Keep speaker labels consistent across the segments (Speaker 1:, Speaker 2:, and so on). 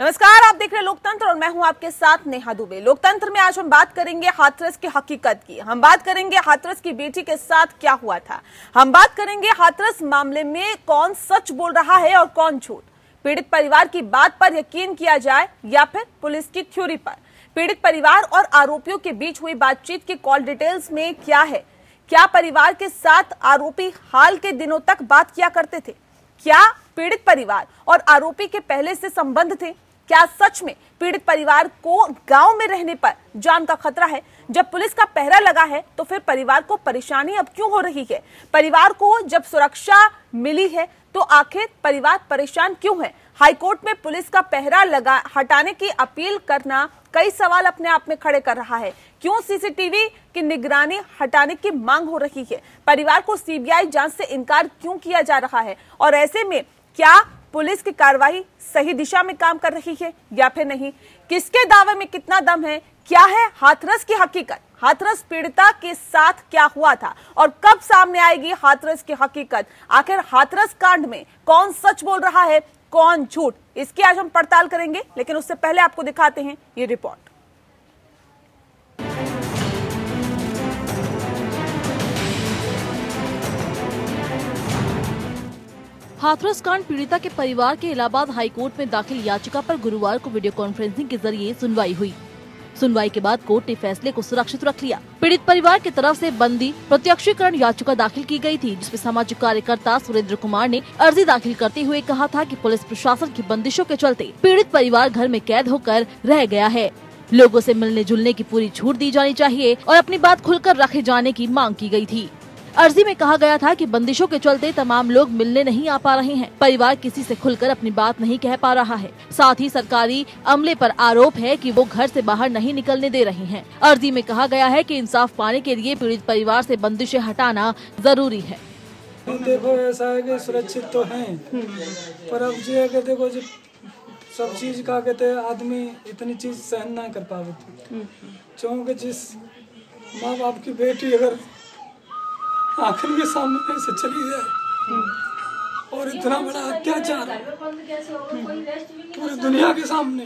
Speaker 1: नमस्कार, आप देख रहे हैं लोकतंत्र और मैं हूं आपके साथ नेहा दुबे। लोकतंत्र में आज हम बात करेंगे हाथरस की हकीकत की। हम बात करेंगे हाथरस की बेटी के साथ क्या हुआ था। हम बात करेंगे हाथरस मामले में कौन सच बोल रहा है और कौन झूठ। पीड़ित परिवार की बात पर यकीन किया जाए या फिर पुलिस की थ्योरी पर। पीड़ित परिवार और आरोपियों के बीच हुई बातचीत की कॉल डिटेल्स में क्या है। क्या परिवार के साथ आरोपी हाल के दिनों तक बात किया करते थे? क्या पीड़ित परिवार और आरोपी के पहले से संबंध थे? क्या सच में पीड़ित परिवार को गांव में रहने पर जान का खतरा है? जब पुलिस का पहरा लगा है तो फिर परिवार को परेशानी अब क्यों हो रही है? परिवार को जब सुरक्षा मिली है तो आखिर परिवार परेशान क्यों है? हाईकोर्ट में पुलिस का पहरा लगा हटाने की अपील करना कई सवाल अपने आप में खड़े कर रहा है। क्यों सीसीटीवी की निगरानी हटाने की मांग हो रही है? परिवार को सीबीआई जांच से इनकार क्यों किया जा रहा है? और ऐसे में क्या पुलिस की कार्रवाई सही दिशा में काम कर रही है या फिर नहीं? किसके दावे में कितना दम है? क्या है हाथरस की हकीकत? हाथरस पीड़िता के साथ क्या हुआ था और कब सामने आएगी हाथरस की हकीकत? आखिर हाथरस कांड में कौन सच बोल रहा है, कौन झूठ? इसकी आज हम पड़ताल करेंगे, लेकिन उससे पहले आपको दिखाते हैं ये रिपोर्ट।
Speaker 2: हाथरस कांड पीड़िता के परिवार के इलाहाबाद हाईकोर्ट में दाखिल याचिका पर गुरुवार को वीडियो कॉन्फ्रेंसिंग के जरिए सुनवाई हुई। सुनवाई के बाद कोर्ट ने फैसले को सुरक्षित रख लिया। पीड़ित परिवार की तरफ से बंदी प्रत्यक्षीकरण याचिका दाखिल की गई थी, जिसमें सामाजिक कार्यकर्ता सुरेंद्र कुमार ने अर्जी दाखिल करते हुए कहा था कि पुलिस प्रशासन की बंदिशों के चलते पीड़ित परिवार घर में कैद होकर रह गया है। लोगों से मिलने जुलने की पूरी छूट दी जानी चाहिए और अपनी बात खुलकर रखे जाने की मांग की गई थी। अर्जी में कहा गया था कि बंदिशों के चलते तमाम लोग मिलने नहीं आ पा रहे हैं। परिवार किसी से खुलकर अपनी बात नहीं कह पा रहा है। साथ ही सरकारी अमले पर आरोप है कि वो घर से बाहर नहीं निकलने दे रहे हैं। अर्जी में कहा गया है कि इंसाफ पाने के लिए पीड़ित परिवार से बंदिशें हटाना जरूरी है।
Speaker 3: देखो, ऐसा है कि सुरक्षित तो हैं, पर अब ये है देखो जो सब चीज का कहते हैं आदमी इतनी चीज सहन ना कर पावे। क्योंकि जिस माँ बाप की बेटी अगर आखिर के सामने से चली जाए और इतना बड़ा अत्याचार पूरी दुनिया के सामने,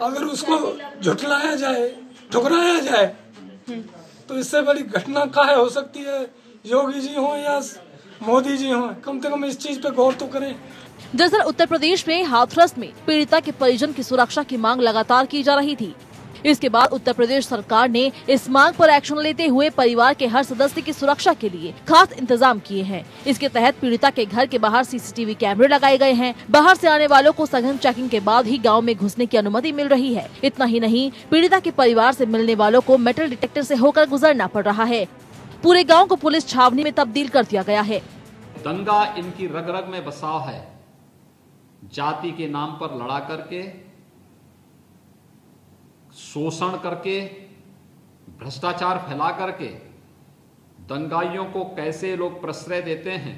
Speaker 3: अगर उसको झुठलाया जाए, ठुकराया जाए, तो इससे बड़ी घटना काहे हो सकती है? योगी जी हो या मोदी जी हो, कम से कम इस चीज पे गौर तो करें।
Speaker 2: दरअसल उत्तर प्रदेश में हाथरस में पीड़िता के परिजन की सुरक्षा की मांग लगातार की जा रही थी। इसके बाद उत्तर प्रदेश सरकार ने इस मांग पर एक्शन लेते हुए परिवार के हर सदस्य की सुरक्षा के लिए खास इंतजाम किए हैं। इसके तहत पीड़िता के घर के बाहर सीसीटीवी कैमरे लगाए गए हैं। बाहर से आने वालों को सघन चेकिंग के बाद ही गांव में घुसने की अनुमति मिल रही है। इतना ही नहीं, पीड़िता के परिवार से मिलने वालों को मेटल डिटेक्टर से होकर गुजरना पड़ रहा है। पूरे गाँव को पुलिस छावनी में तब्दील कर दिया गया है।
Speaker 4: दंगा इनकी रग रग में बसा है। जाति के नाम पर लड़ा करके, शोषण करके, भ्रष्टाचार फैला करके दंगाइयों को कैसे लोग प्रश्रय देते हैं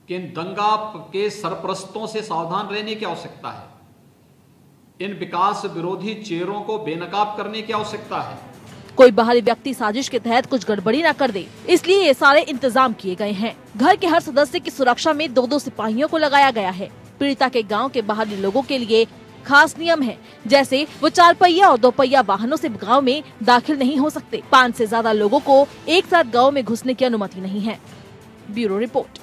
Speaker 4: कि इन दंगा के सरपरस्तों से सावधान रहने की आवश्यकता है। इन विकास विरोधी चेहरों को बेनकाब करने की आवश्यकता है।
Speaker 2: कोई बाहरी व्यक्ति साजिश के तहत कुछ गड़बड़ी न कर दे, इसलिए ये सारे इंतजाम किए गए हैं। घर के हर सदस्य की सुरक्षा में 2-2 सिपाहियों को लगाया गया है। पीड़िता के गाँव के बाहरी लोगों के लिए खास नियम है, जैसे वो 4 पहिया और 2 पहिया वाहनों से गांव में दाखिल नहीं हो सकते। 5 से ज्यादा लोगों को एक साथ गांव में घुसने की अनुमति नहीं है। Bureau report.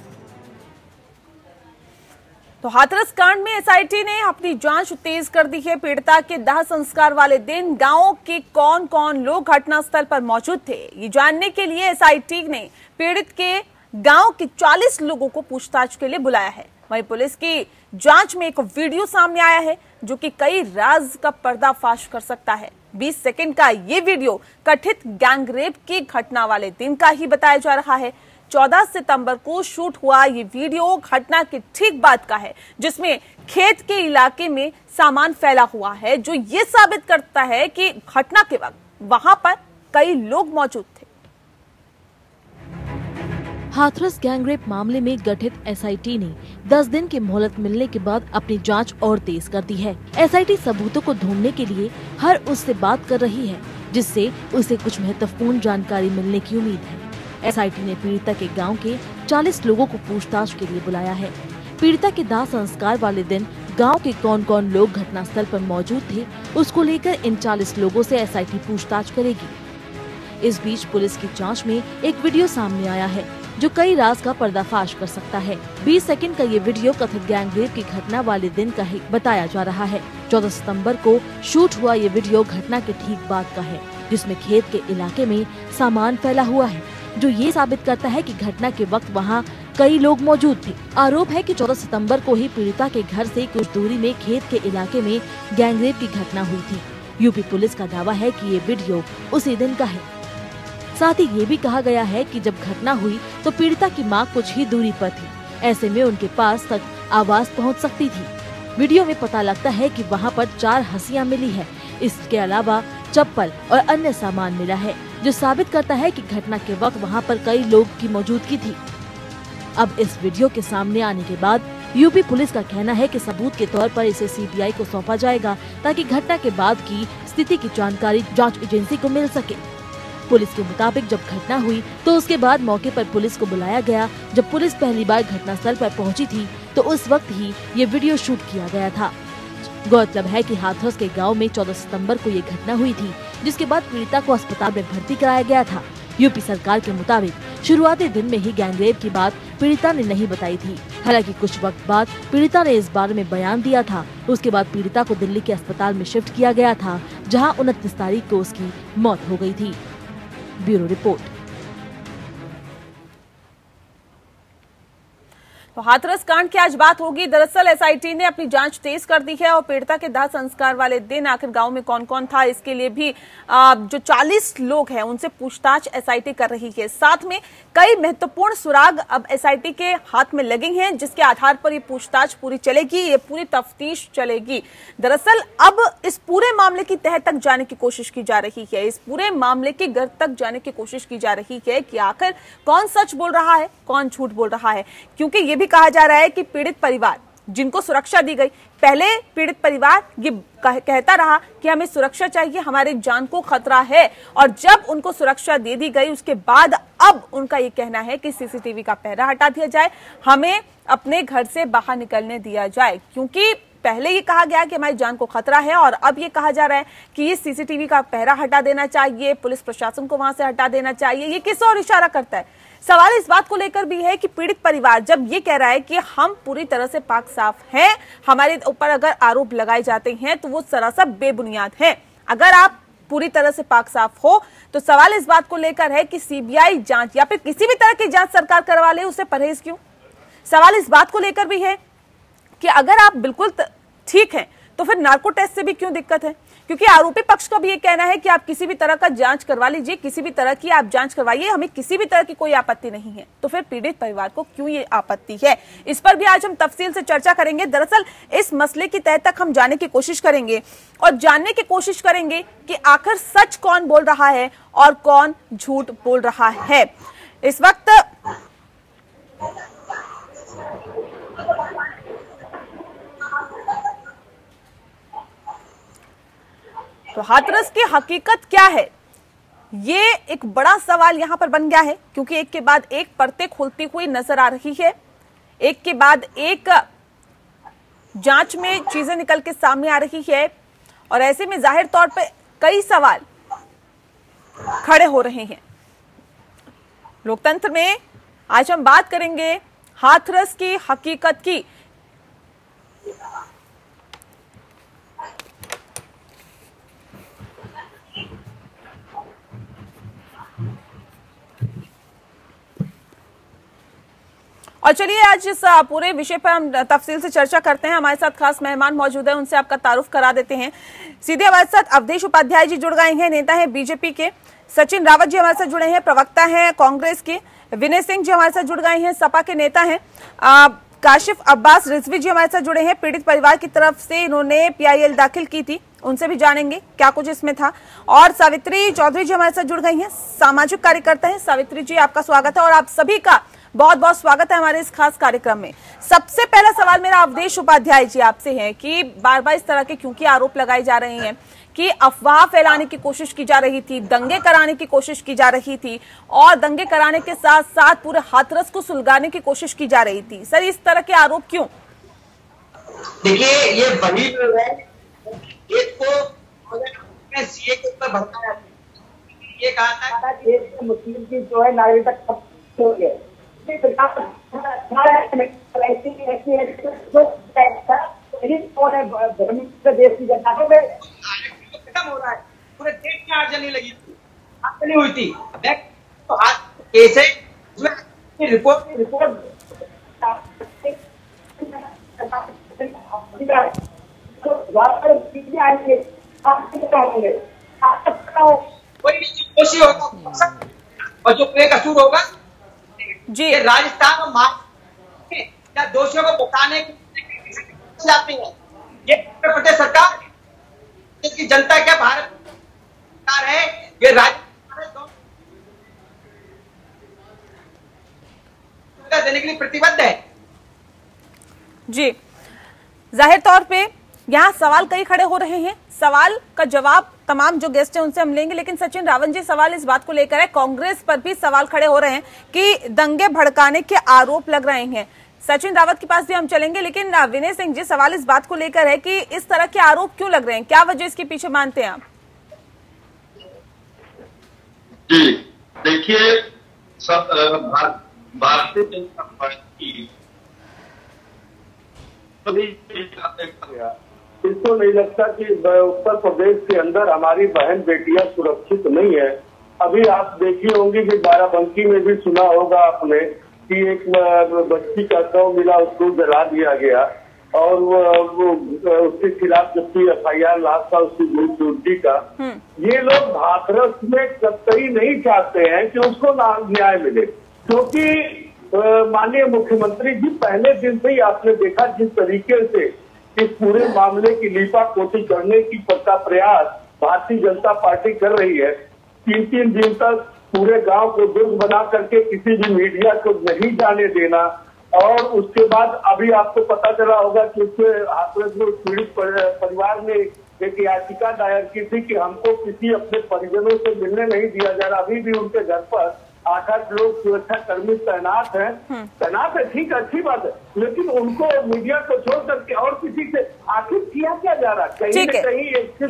Speaker 1: तो हाथरस कांड में एसआईटी ने अपनी जांच तेज कर दी है। पीड़िता के दाह संस्कार वाले दिन गांव के कौन कौन लोग घटनास्थल पर मौजूद थे, ये जानने के लिए एसआईटी ने पीड़ित के गांव के 40 लोगों को पूछताछ के लिए बुलाया है। वहीं पुलिस की जांच में एक वीडियो सामने आया है जो कि कई राज का पर्दाफाश कर सकता है। 20 सेकंड का ये वीडियो कथित गैंगरेप की घटना वाले दिन का ही बताया जा रहा है। 14 सितंबर को शूट हुआ ये वीडियो घटना के ठीक बाद का है, जिसमें खेत के इलाके में सामान फैला हुआ है, जो ये साबित करता है कि घटना के वक्त वहां पर कई लोग मौजूद थे।
Speaker 2: हाथरस गैंगरेप मामले में गठित एसआईटी ने 10 दिन की मोहलत मिलने के बाद अपनी जांच और तेज कर दी है। एसआईटी सबूतों को ढूंढने के लिए हर उससे बात कर रही है, जिससे उसे कुछ महत्वपूर्ण जानकारी मिलने की उम्मीद है। एसआईटी ने पीड़िता के गांव के 40 लोगों को पूछताछ के लिए बुलाया है। पीड़िता के दाह संस्कार वाले दिन गांव के कौन कौन लोग घटनास्थल पर मौजूद थे, उसको लेकर इन 40 लोगों से एसआईटी पूछताछ करेगी। इस बीच पुलिस की जांच में एक वीडियो सामने आया है जो कई राज का पर्दाफाश कर सकता है। 20 सेकंड का ये वीडियो कथित गैंगरेप की घटना वाले दिन का ही बताया जा रहा है। 14 सितंबर को शूट हुआ ये वीडियो घटना के ठीक बाद का है, जिसमें खेत के इलाके में सामान फैला हुआ है, जो ये साबित करता है कि घटना के वक्त वहाँ कई लोग मौजूद थे। आरोप है कि 14 सितंबर को ही पीड़िता के घर से कुछ दूरी में खेत के इलाके में गैंगरेप की घटना हुई थी। यूपी पुलिस का दावा है कि ये वीडियो उसी दिन का है। साथ ही ये भी कहा गया है कि जब घटना हुई तो पीड़िता की मां कुछ ही दूरी पर थी, ऐसे में उनके पास तक आवाज पहुंच सकती थी। वीडियो में पता लगता है कि वहां पर 4 हंसियां मिली है। इसके अलावा चप्पल और अन्य सामान मिला है, जो साबित करता है कि घटना के वक्त वहां पर कई लोग की मौजूदगी थी। अब इस वीडियो के सामने आने के बाद यूपी पुलिस का कहना है कि सबूत के तौर पर इसे सीबीआई को सौंपा जाएगा, ताकि घटना के बाद की स्थिति की जानकारी जांच एजेंसी को मिल सके। पुलिस के मुताबिक जब घटना हुई तो उसके बाद मौके पर पुलिस को बुलाया गया। जब पुलिस पहली बार घटनास्थल पर पहुंची थी तो उस वक्त ही ये वीडियो शूट किया गया था। गौरतलब है कि हाथरस के गांव में 14 सितंबर को ये घटना हुई थी, जिसके बाद पीड़िता को अस्पताल में भर्ती कराया गया था। यूपी सरकार के मुताबिक शुरुआती दिन में ही गैंगरेप की बात पीड़िता ने नहीं बताई थी। हालांकि कुछ वक्त बाद पीड़िता ने इस बारे में बयान दिया था। उसके बाद पीड़िता को दिल्ली के अस्पताल में शिफ्ट किया गया था, जहां 29 तारीख को उसकी मौत हो गई थी। Bureau report.
Speaker 1: तो हाथरस कांड की आज बात होगी। दरअसल एसआईटी ने अपनी जांच तेज कर दी है और पीड़िता के दाह संस्कार वाले दिन आखिर गांव में कौन कौन था, इसके लिए भी जो 40 लोग हैं उनसे पूछताछ एसआईटी कर रही है। साथ में कई महत्वपूर्ण सुराग अब एसआईटी के हाथ में लगे हैं, जिसके आधार पर ये पूछताछ पूरी चलेगी, ये पूरी तफ्तीश चलेगी। दरअसल अब इस पूरे मामले की तह तक जाने की कोशिश की जा रही है, इस पूरे मामले के घर तक जाने की कोशिश की जा रही है कि आखिर कौन सच बोल रहा है, कौन झूठ बोल रहा है। क्योंकि ये भी कहा जा रहा है कि पीड़ित परिवार जिनको सुरक्षा दी गई, पहले पीड़ित परिवार ये कहता रहा कि हमें सुरक्षा चाहिए, हमारे जान को खतरा है, और जब उनको सुरक्षा दे दी गई उसके बाद अब उनका ये कहना है कि सीसीटीवी का पहरा हटा दिया जाए, हमें अपने घर से बाहर निकलने दिया जाए। क्योंकि पहले ये कहा गया कि हमारी जान को खतरा है और अब ये कहा जा रहा है कि ये सीसीटीवी का पहरा हटा देना चाहिए, पुलिस प्रशासन को वहां से हटा देना चाहिए। ये किस ओर इशारा करता है? सवाल इस बात को लेकर भी है कि पीड़ित परिवार जब ये कह रहा है कि हम पूरी तरह से पाक साफ हैं, हमारे ऊपर अगर आरोप लगाए जाते हैं तो वो सरासर बेबुनियाद हैं। अगर आप पूरी तरह से पाक साफ हो तो सवाल इस बात को लेकर है कि सीबीआई जांच या फिर किसी भी तरह की जांच सरकार करवा ले, उससे परहेज क्यों? सवाल इस बात को लेकर भी है कि अगर आप बिल्कुल ठीक हैं तो फिर नार्को टेस्ट से भी क्यों दिक्कत है? क्योंकि आरोपी पक्ष का भी ये कहना है कि आप किसी भी तरह का जांच करवा लीजिए, किसी भी तरह की आप जांच करवाइए, हमें किसी भी तरह की कोई आपत्ति नहीं है। तो फिर पीड़ित परिवार को क्यों ये आपत्ति है? इस पर भी आज हम तफसील से चर्चा करेंगे। दरअसल इस मसले की तह तक हम जाने की कोशिश करेंगे और जानने की कोशिश करेंगे कि आखिर सच कौन बोल रहा है और कौन झूठ बोल रहा है। इस वक्त तो हाथरस की हकीकत क्या है, ये एक बड़ा सवाल यहां पर बन गया है, क्योंकि एक के बाद एक परतें खुलती हुई नजर आ रही है, एक के बाद एक जांच में चीजें निकल के सामने आ रही है और ऐसे में जाहिर तौर पे कई सवाल खड़े हो रहे हैं। लोकतंत्र में आज हम बात करेंगे हाथरस की हकीकत की। और चलिए आज इस पूरे विषय पर हम तफसील से चर्चा करते हैं। हमारे साथ खास मेहमान मौजूद है, उनसे आपका तारुफ करा देते हैं। सीधे हमारे साथ अवधेश उपाध्याय जी जुड़ गए हैं, नेता हैं बीजेपी के। सचिन रावत जी हमारे साथ जुड़े हैं, प्रवक्ता हैं कांग्रेस के। विनय सिंह जी हमारे साथ जुड़ गए हैं, सपा के नेता हैं। काशिफ अब्बास रिजवी जी हमारे साथ जुड़े हैं, पीड़ित परिवार की तरफ से इन्होंने PIL दाखिल की थी, उनसे भी जानेंगे क्या कुछ इसमें था। और सावित्री चौधरी जी हमारे साथ जुड़ गई हैं, सामाजिक कार्यकर्ता हैं। सावित्री जी आपका स्वागत है और आप सभी का बहुत बहुत स्वागत है हमारे इस खास कार्यक्रम में। सबसे पहला सवाल मेरा अवधेश उपाध्याय जी आपसे है कि बार बार इस तरह के क्योंकि आरोप लगाए जा रहे हैं कि अफवाह फैलाने की कोशिश की जा रही थी, दंगे कराने की कोशिश की जा रही थी और दंगे कराने के साथ साथ पूरे हाथरस को सुलगाने की कोशिश की जा रही थी। सर, इस तरह के आरोप क्यों?
Speaker 5: देखिए ये वही लोग है देश को सीए के ऊपर भड़काया, ये कहा था कि देश में मुस्लिम की जो है नागरिकता खत्म हो गई, देश की जनता को खत्म हो रहा है, पूरे देश में आगजनी लगी आगजनी हुई थी, तो आज केस है रिपोर्ट कोई दोषी होगा और जो बेकसूर होगा
Speaker 1: जी,
Speaker 5: ये राजस्थान और महाराष्ट्र या दोषियों को भुगताने की जाती है। ये उत्तर प्रदेश सरकार, इसकी जनता क्या भारत सरकार है, ये राजस्थान देने के लिए प्रतिबद्ध है।
Speaker 1: जी, जाहिर तौर पे यहाँ सवाल कई खड़े हो रहे हैं, सवाल का जवाब तमाम जो गेस्ट हैं उनसे हम लेंगे, लेकिन सचिन रावत जी सवाल इस बात को लेकर है, कांग्रेस पर भी सवाल खड़े हो रहे हैं कि दंगे भड़काने के आरोप लग रहे हैं। सचिन रावत के पास भी हम चलेंगे, लेकिन विनय सिंह जी सवाल इस बात को लेकर है कि इस तरह के आरोप क्यों लग रहे हैं, क्या वजह इसके पीछे मानते हैं आप?
Speaker 6: जी देखिए, भारतीय जनता पार्टी
Speaker 7: इसको नहीं लगता कि उत्तर प्रदेश के अंदर हमारी बहन बेटियां सुरक्षित नहीं है। अभी आप देखी होंगी कि बाराबंकी में भी सुना होगा आपने कि एक बच्ची का शव मिला, उसको जला दिया गया और वो उसके खिलाफ जबकि FIR लाश था उसकी गुरु का। ये लोग हाथरस में कतई नहीं चाहते हैं कि उसको न्याय मिले, क्योंकि माननीय मुख्यमंत्री जी पहले दिन से ही आपने देखा जिस तरीके से इस पूरे मामले की लीपापोती करने की का प्रयास भारतीय जनता पार्टी कर रही है। 3-3 दिन तक पूरे गांव को दुर्ग बना करके किसी भी मीडिया को नहीं जाने देना, और उसके बाद अभी आपको पता चला होगा कि उसके हाथरस में पीड़ित परिवार ने एक याचिका दायर की थी कि हमको किसी अपने परिजनों से मिलने नहीं दिया जा रहा। अभी भी उनके घर पर 8-8 लोग सुरक्षा कर्मी तैनात है, ठीक अच्छी बात है, लेकिन उनको मीडिया को छोड़ करके और किसी से आखिर किया क्या जा रहा है?
Speaker 1: ठीक है,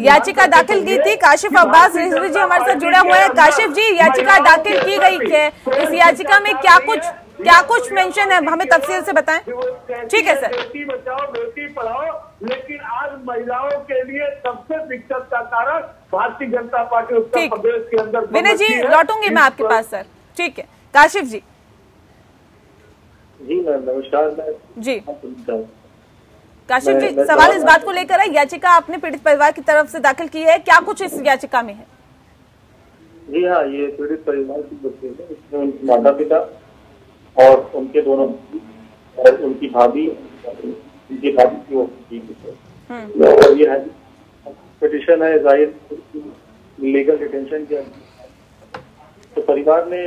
Speaker 1: याचिका दाखिल की थी, काशिफ अब्बास रिजवी जी हमारे साथ जुड़े हुए हैं। काशिफ जी, याचिका दाखिल की गई है, इस याचिका में क्या कुछ मेंशन है, हमें तफसील से बताएं। ठीक है सर।
Speaker 7: बेटी बचाओ बेटी पढ़ाओ, लेकिन आज महिलाओं के लिए सबसे दिक्कत का कारण भारतीय जनता पार्टी उत्तर प्रदेश के अंदर।
Speaker 1: विनय जी लौटूंगी मैं आपके पास सर। ठीक है, काशिफ जी।
Speaker 7: जी मैम नमस्कार।
Speaker 1: जी काशिफ जी, सवाल इस बात को लेकर है, याचिका आपने पीड़ित परिवार की तरफ से दाखिल की है, क्या कुछ इस याचिका में है?
Speaker 7: जी हाँ, ये पीड़ित परिवार की बच्चे है, इसमें उनके माता पिता और उनके दोनों और उनकी भाभी की वो और ये है पिटिशन है जाहिर लीगल डिटेंशन के। तो परिवार ने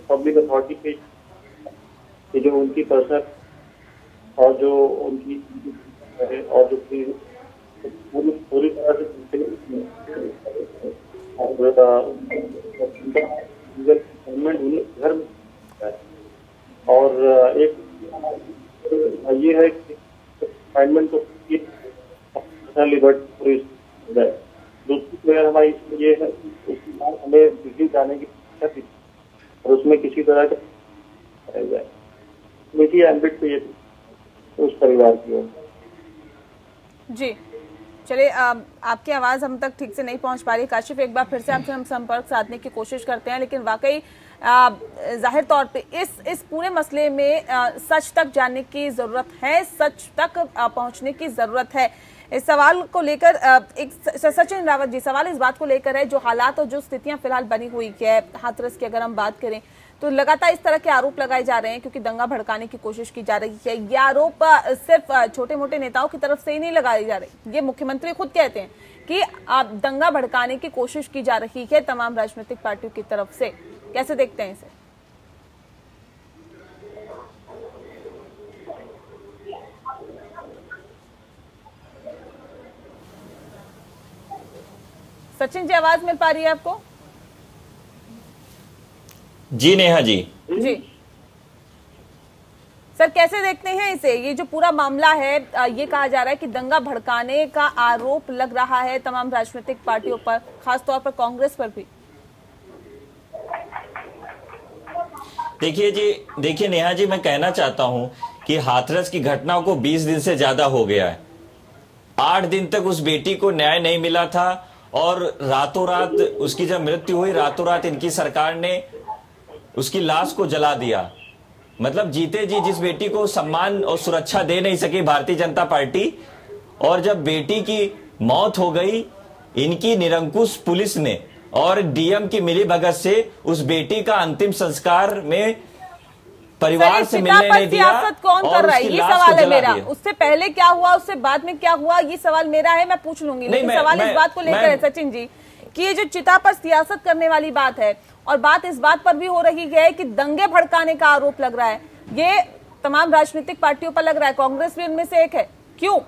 Speaker 7: पब्लिक अथॉरिटी पे जो उनकी पर्सनल और जो उनकी और जो पूरी तरह से घर में और एक ये है कि अपाइंटमेंट को लिबर्टी दूसरी हमारी ये है हमें दिल्ली जाने की इच्छा थी और उसमें किसी तरह का मीठी एम्बिट पे ये उस परिवार की ओर।
Speaker 1: जी चलिए, आपकी आवाज हम तक ठीक से नहीं पहुंच पा रही काशिफ, एक बार फिर से आपसे हम संपर्क साधने की कोशिश करते हैं, लेकिन वाकई जाहिर तौर पे इस पूरे मसले में सच तक जानने की जरूरत है, सच तक पहुंचने की जरूरत है। इस सवाल को लेकर एक सचिन रावत जी, सवाल इस बात को लेकर है जो हालात और जो स्थितियां फिलहाल बनी हुई है हाथरस की अगर हम बात करें तो लगातार इस तरह के आरोप लगाए जा रहे हैं क्योंकि दंगा भड़काने की कोशिश की जा रही है। ये आरोप सिर्फ छोटे मोटे नेताओं की तरफ से ही नहीं लगाए जा रहे, ये मुख्यमंत्री खुद कहते हैं कि दंगा भड़काने की कोशिश की जा रही है तमाम राजनीतिक पार्टियों की तरफ से। कैसे देखते हैं इसे? सचिन जी, आवाज मिल पा रही है आपको?
Speaker 8: जी नेहा जी।
Speaker 1: जी सर कैसे देखते हैं इसे? ये जो पूरा मामला है, ये कहा जा रहा है कि दंगा भड़काने का आरोप लग रहा है तमाम राजनीतिक पार्टियों पर, खासतौर पर कांग्रेस पर भी।
Speaker 8: देखिए नेहा जी, मैं कहना चाहता हूं कि हाथरस की घटना को 20 दिन से ज्यादा हो गया है। 8 दिन तक उस बेटी को न्याय नहीं मिला था और रातों रात उसकी जब मृत्यु हुई, रातों रात इनकी सरकार ने उसकी लाश को जला दिया। मतलब जीते जी जिस बेटी को सम्मान और सुरक्षा दे नहीं सकी भारतीय जनता पार्टी, और जब बेटी की मौत हो गई, इनकी निरंकुश पुलिस ने और डीएम की मिलीभगत से उस बेटी का अंतिम संस्कार में परिवार से मिलने नहीं दिया।
Speaker 1: सियासत कौन कर रहा है, ये सवाल है मेरा। उससे पहले क्या हुआ, उससे बाद में क्या हुआ, ये सवाल मेरा है, मैं पूछ लूंगी। लेकिन सवाल इस बात को लेकर है सचिन जी कि ये जो चिता पर सियासत करने वाली बात है, और बात इस बात पर भी हो रही है कि दंगे भड़काने का आरोप लग रहा है, ये तमाम राजनीतिक पार्टियों पर लग रहा है, कांग्रेस भी उनमें से एक है, क्यों?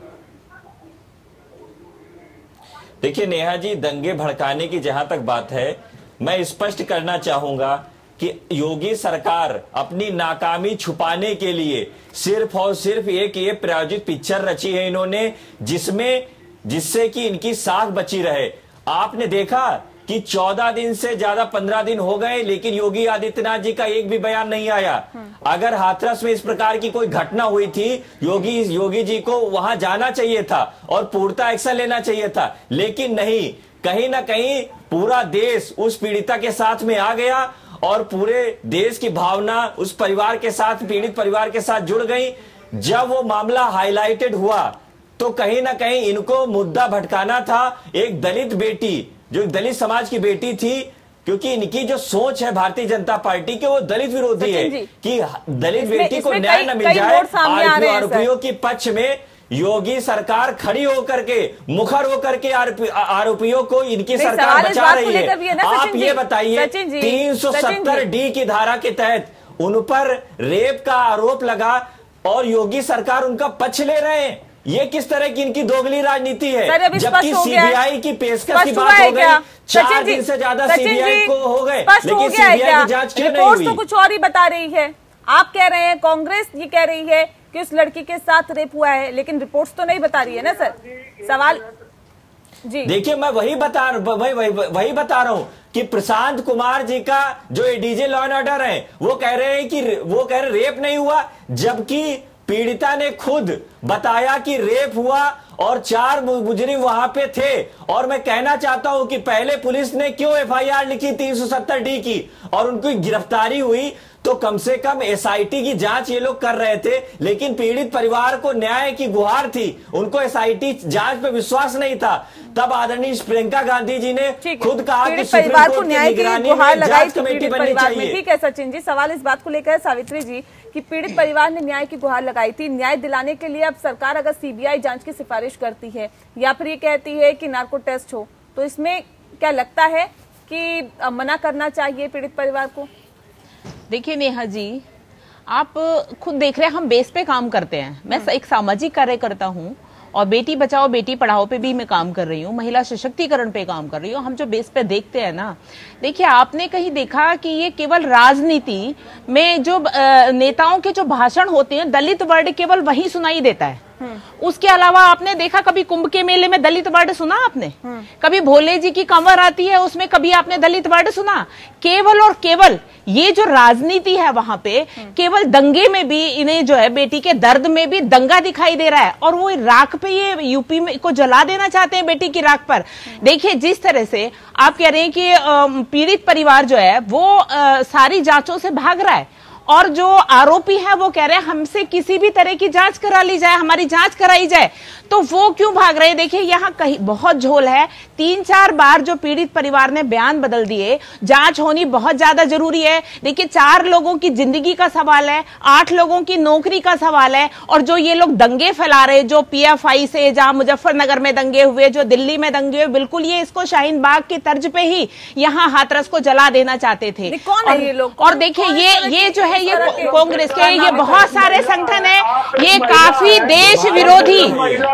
Speaker 8: देखिए नेहा जी, दंगे भड़काने की जहां तक बात है, मैं स्पष्ट करना चाहूंगा कि योगी सरकार अपनी नाकामी छुपाने के लिए सिर्फ और सिर्फ एक ये प्रायोजित पिक्चर रची है इन्होंने, जिससे कि इनकी साख बची रहे। आपने देखा कि 14 दिन से ज्यादा 15 दिन हो गए, लेकिन योगी आदित्यनाथ जी का एक भी बयान नहीं आया। अगर हाथरस में इस प्रकार की कोई घटना हुई थी, योगी जी को वहां जाना चाहिए था और पूर्णतः एक्शन लेना चाहिए था, लेकिन नहीं। कहीं ना कहीं पूरा देश उस पीड़िता के साथ में आ गया और पूरे देश की भावना उस परिवार के साथ, पीड़ित परिवार के साथ जुड़ गई। जब वो मामला हाईलाइटेड हुआ तो कहीं ना कहीं इनको मुद्दा भटकाना था। एक दलित बेटी, जो दलित समाज की बेटी थी, क्योंकि इनकी जो सोच है भारतीय जनता पार्टी के, वो दलित विरोधी है कि दलित बेटी को न्याय न मिल जाए। आरोपियों के पक्ष में योगी सरकार खड़ी होकर के, मुखर होकर के आरोपियों को इनकी सरकार बचा रही है। आप ये बताइए, 370D की धारा के तहत उन पर रेप का आरोप लगा और योगी सरकार उनका पक्ष ले रहे हैं। ये किस तरह की इनकी दोगली राजनीति है? जबकि सीबीआई की पेशकश की बात हो गई, 4 दिन से ज्यादा सीबीआई को हो गए, लेकिन सीबीआई की जांच क्यों नहीं हुई?
Speaker 1: तो कुछ और ही बता रही है। आप कह रहे हैं, कांग्रेस ये कह रही है कि उस लड़की के साथ रेप हुआ है, लेकिन रिपोर्ट्स तो नहीं बता रही है ना सर। सवाल जी
Speaker 8: देखिए, मैं वही बता रहा हूं कि प्रशांत कुमार जी का जो एडीजे लॉ एंड ऑर्डर है, वो कह रहे हैं कि रेप नहीं हुआ, जबकि पीड़िता ने खुद बताया कि रेप हुआ और 4 मुजरिम वहां पे थे। और मैं कहना चाहता हूं कि पहले पुलिस ने क्यों एफआईआर लिखी 370D की और उनकी गिरफ्तारी हुई, तो कम से कम एसआईटी की जांच ये लोग कर रहे थे, लेकिन पीड़ित परिवार को न्याय की गुहार थी, उनको एसआईटी जांच पे विश्वास नहीं था। तब आदरणीय प्रियंका गांधी जी ने खुद कहा कि
Speaker 1: परिवार को न्याय की गुहार लगाई कमेटी बननी चाहिए। ठीक है सचिन जी, सवाल इस बात को लेकर है सावित्री जी कि पीड़ित परिवार ने न्याय की गुहार लगाई थी। न्याय दिलाने के लिए अब सरकार अगर सीबीआई जांच की सिफारिश करती है या फिर ये कहती है कि नार्को टेस्ट हो, तो इसमें क्या लगता है कि मना करना चाहिए पीड़ित परिवार को?
Speaker 9: देखिए नेहा जी, आप खुद देख रहे हैं, हम बेस पे काम करते हैं। मैं एक सामाजिक कार्यकर्ता हूं और बेटी बचाओ बेटी पढ़ाओ पे भी मैं काम कर रही हूँ, महिला सशक्तिकरण पे काम कर रही हूँ। हम जो बेस पे देखते हैं ना, देखिए आपने कहीं देखा कि ये केवल राजनीति में जो नेताओं के जो भाषण होते हैं, दलित वर्ड केवल वही सुनाई देता है। उसके अलावा आपने देखा कभी कुंभ के मेले में दलित वर्ड सुना आपने? कभी भोले जी की कंवर आती है उसमें कभी आपने दलित वर्ड सुना? केवल और केवल ये जो राजनीति है वहां पे, केवल दंगे में भी इन्हें जो है बेटी के दर्द में भी दंगा दिखाई दे रहा है, और वो राख पे ये यूपी में को जला देना चाहते हैं बेटी की राख पर। देखिए जिस तरह से आप कह रहे हैं कि पीड़ित परिवार जो है वो सारी जांचों से भाग रहा है, और जो आरोपी है वो कह रहे हैं हमसे किसी भी तरह की जांच करा ली जाए, हमारी जांच कराई जाए, तो वो क्यों भाग रहे हैं? देखिए यहाँ कहीं बहुत झोल है। 3-4 बार जो पीड़ित परिवार ने बयान बदल दिए, जांच होनी बहुत ज्यादा जरूरी है। देखिए 4 लोगों की जिंदगी का सवाल है, 8 लोगों की नौकरी का सवाल है, और जो ये लोग दंगे फैला रहे, जो PFI से जहां मुजफ्फरनगर में दंगे हुए, जो दिल्ली में दंगे हुए, बिल्कुल ये इसको शाहीन बाग की तर्ज पे ही यहाँ हाथरस को जला देना चाहते थे।
Speaker 1: कौन है ये लोग?
Speaker 9: और देखिए ये जो है ये कांग्रेस के ये बहुत सारे संगठन है, ये काफी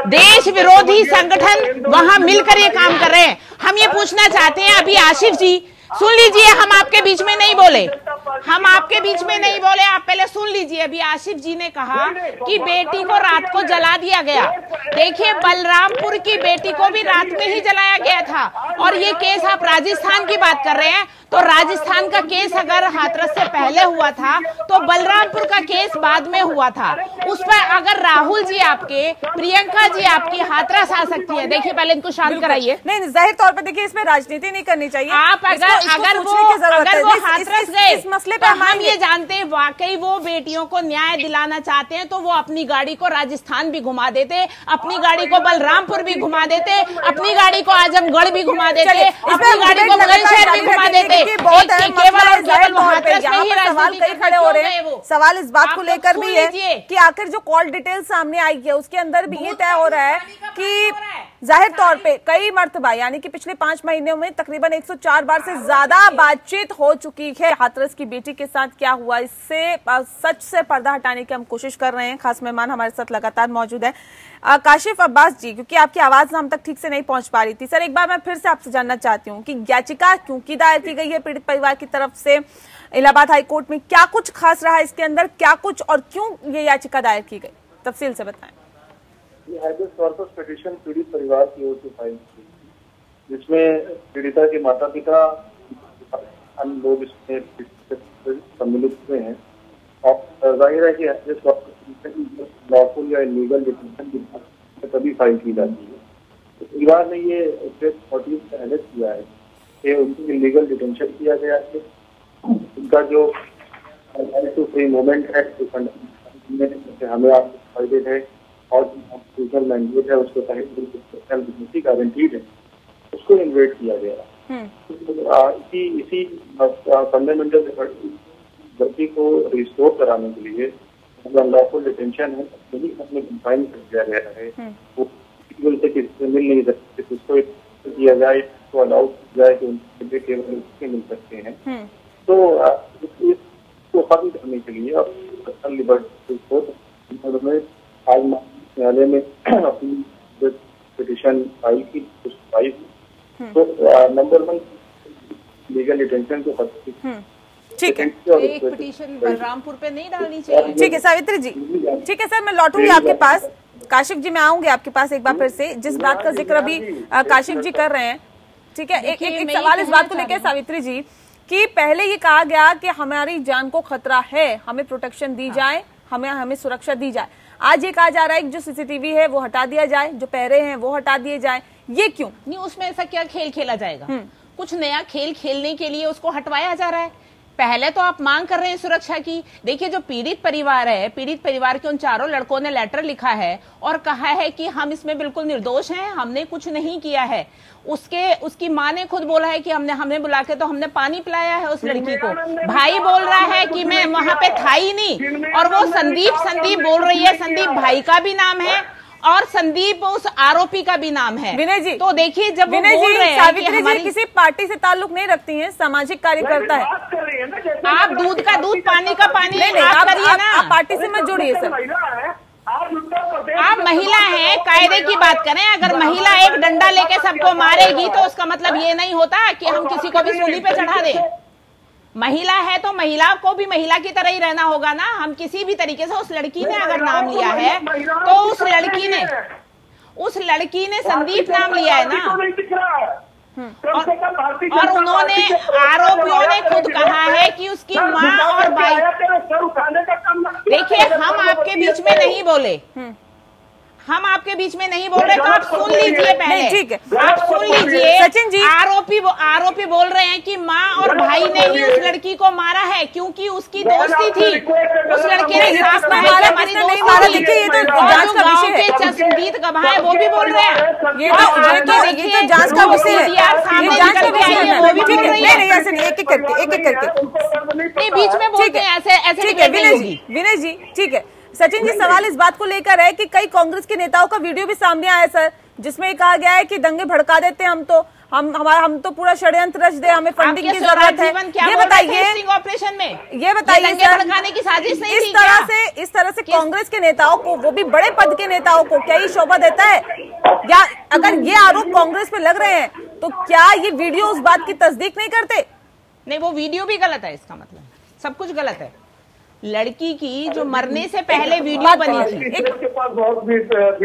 Speaker 9: देश विरोधी संगठन वहां मिलकर ये काम कर रहे हैं। हम ये पूछना चाहते हैं, अभी आशिफ जी सुन लीजिए, हम आपके बीच में नहीं बोले, हम आपके बीच में नहीं बोले, आप पहले सुन लीजिए। अभी आशिफ जी ने कहा कि बेटी को रात को जला दिया गया। देखिए, बलरामपुर की बेटी को भी रात में ही जलाया गया था। और ये केस आप राजस्थान की बात कर रहे हैं, तो राजस्थान का केस अगर हाथरस से पहले हुआ था तो बलरामपुर का केस बाद में हुआ था। उस पर अगर राहुल जी आपके, प्रियंका जी आपकी हाथरस आ सकती है। देखिए, पहले इनको शांत कराइए।
Speaker 1: नहीं, जाहिर तौर पर देखिए, इसमें राजनीति नहीं करनी चाहिए।
Speaker 9: आप अगर वो हाथरस गए,
Speaker 1: इस मसले पे
Speaker 9: हम ये जानते हैं वाकई वो बेटियों को न्याय दिलाना चाहते हैं, तो वो अपनी गाड़ी को राजस्थान भी घुमा देते, अपनी गाड़ी को बलरामपुर भी घुमा देते, अपनी गाड़ी को आजमगढ़ भी घुमा देते, अपनी गाड़ी को बुलंदशहर भी घुमा देते।
Speaker 1: सवाल कई खड़े हो रहे हैं। सवाल इस बात को लेकर भी है कि आखिर जो कॉल डिटेल सामने आई है उसके अंदर भी ये तय हो रहा है कि जाहिर तौर पे कई मर्तबा, यानी कि पिछले 5 महीनों में तकरीबन 104 बार से ज्यादा बातचीत हो चुकी है हाथरस की बेटी के साथ क्या हुआ। इससे सच से पर्दा हटाने की हम कोशिश कर रहे हैं। खास मेहमान हमारे साथ लगातार मौजूद है काशिफ अब्बास जी, क्योंकि आपकी आवाज हम तक ठीक से नहीं पहुंच पा रही थी। सर, एक बार मैं फिर से आपसे जानना चाहती हूँ कि याचिका क्यों की दायर की गई है पीड़ित परिवार की तरफ से इलाहाबाद हाईकोर्ट में? क्या कुछ खास रहा इसके अंदर, क्या कुछ और क्यों ये याचिका दायर की गई, तफसील से बताएं।
Speaker 7: कॉर्पस पिटीशन पीड़ित परिवार की ओर से फाइल की, जिसमें पीड़िता के माता पिता अन्य लोग इसमें सम्मिलित हुए हैं। और जाहिर है कि लॉफुल या इलीगल डिटेंशन तभी फाइल की जाती है। तो परिवार ने ये स्टेट नोटिस का एलर्ट किया है कि उनकी इलीगल डिटेंशन किया गया है। उनका जो राइट टू फ्री मूवमेंट है, हमें आपको फायदे है और कॉन्स्टिट्यूशनल मैंडेट है, उसके तहत गारंटीड है, उसको इन्वेट किया गया। इसी फंडामेंटल गति को रिस्टोर कराने के लिए अनलॉफुल डिटेंशन है, यही अपने कंफाइन कर दिया गया है। वो से किसी से मिल नहीं सकते, उसको किया जाए तो अलाउ किया जाए कि उनके केवल उसके मिल सकते हैं। तो इसको खत्म करने के लिए अब पर्सनल लिबर्टी को आज न्यायालय में अपनी पिटीशन फाइल की, तो नंबर 1 लीगल डिटेंशन को खत्म।
Speaker 1: ठीक है,
Speaker 9: एक पिटीशन बलरामपुर पे नहीं डालनी चाहिए।
Speaker 1: ठीक है सावित्री जी, ठीक है सर, मैं लौटूंगी आपके पास। काशिफ जी, मैं आऊंगी आपके पास एक बार फिर से, जिस बात का जिक्र अभी काशिफ जी कर रहे हैं। ठीक है, एक सवाल इस बात को लेकर सावित्री जी कि पहले ये कहा गया कि हमारी जान को खतरा है, हमें प्रोटेक्शन दी जाए, हमें सुरक्षा दी जाए। आज ये कहा जा रहा है कि जो सीसीटीवी है वो हटा दिया जाए, जो पहरे हैं वो हटा दिए जाए। ये क्यों?
Speaker 9: नहीं, उसमें ऐसा क्या खेल खेला जाएगा? कुछ नया खेल खेलने के लिए उसको हटवाया जा रहा है। पहले तो आप मांग कर रहे हैं सुरक्षा की। देखिए, जो पीड़ित परिवार है, पीड़ित परिवार के उन 4 लड़कों ने लेटर लिखा है और कहा है कि हम इसमें बिल्कुल निर्दोष हैं, हमने कुछ नहीं किया है। उसकी माँ ने खुद बोला है कि हमने बुला के तो हमने पानी पिलाया है उस लड़की को। भाई बोल रहा है कि मैं वहां पे था ही नहीं। और वो संदीप बोल रही है, संदीप भाई का भी नाम है और संदीप उस आरोपी का भी नाम है।
Speaker 1: विनय जी,
Speaker 9: तो देखिए, जब
Speaker 1: विनय
Speaker 9: बोल रहे हैं
Speaker 1: सावित्री जी किसी पार्टी से ताल्लुक नहीं रखती हैं, सामाजिक कार्यकर्ता है।
Speaker 9: आप दूध का दूध, पानी का पानी आप करिए ना,
Speaker 1: आप पार्टी से मत जुड़िए सर।
Speaker 9: आप महिला हैं, कायदे की बात करें। अगर महिला एक डंडा लेके सबको मारेगी तो उसका मतलब ये नहीं होता कि हम किसी को भी सूली पे चढ़ा दें। महिला है तो महिला को भी महिला की तरह ही रहना होगा ना। हम किसी भी तरीके से, उस लड़की ने अगर नाम लिया है तो उस लड़की ने संदीप नाम लिया है ना। और उन्होंने, आरोपियों ने खुद कहा है कि उसकी माँ और भाई। देखिए, हम आपके बीच में नहीं बोले, हम आपके बीच में नहीं बोल रहे, तो आप सुन लीजिए पहले।
Speaker 1: ठीक है,
Speaker 9: आप सुन लीजिए।
Speaker 1: सचिन जी,
Speaker 9: आरोपी बोल रहे हैं कि माँ और भाई ने ही उस लड़की को मारा है क्योंकि उसकी दोस्ती थी। उस लड़के ने साफ कहा है हमारी दोस्ती थी।
Speaker 1: ये तो जांच का विषय है।
Speaker 9: चश्मदीद गवाह है, वो भी बोल रहे हैं।
Speaker 1: ये तो जांच का विषय है, जांच का विषय है, वो भी ठीक है। नहीं, ऐसे नहीं, एक एक करके
Speaker 9: बीच में बोलते हैं ऐसे।
Speaker 1: ठीक है विनय जी, ठीक है। सचिन जी, सवाल इस बात को लेकर है कि कई कांग्रेस के नेताओं का वीडियो भी सामने आया सर, जिसमें कहा गया है कि दंगे भड़का देते हम तो पूरा षड्यंत्र रच दे, हमें फंडिंग की जरूरत है। ये बताइए
Speaker 9: ऑपरेशन में,
Speaker 1: ये बताइए
Speaker 9: दंगे भड़काने की साजिश नहीं थी
Speaker 1: इस तरह से कांग्रेस के नेताओं को, वो भी बड़े पद के नेताओं को, क्या ये शोभा देता है? या अगर ये आरोप कांग्रेस पे लग रहे हैं तो क्या ये वीडियो उस बात की तस्दीक नहीं करते?
Speaker 9: नहीं, वो वीडियो भी गलत है, इसका मतलब सब कुछ गलत है। लड़की की जो मरने से पहले वीडियो बनी थी।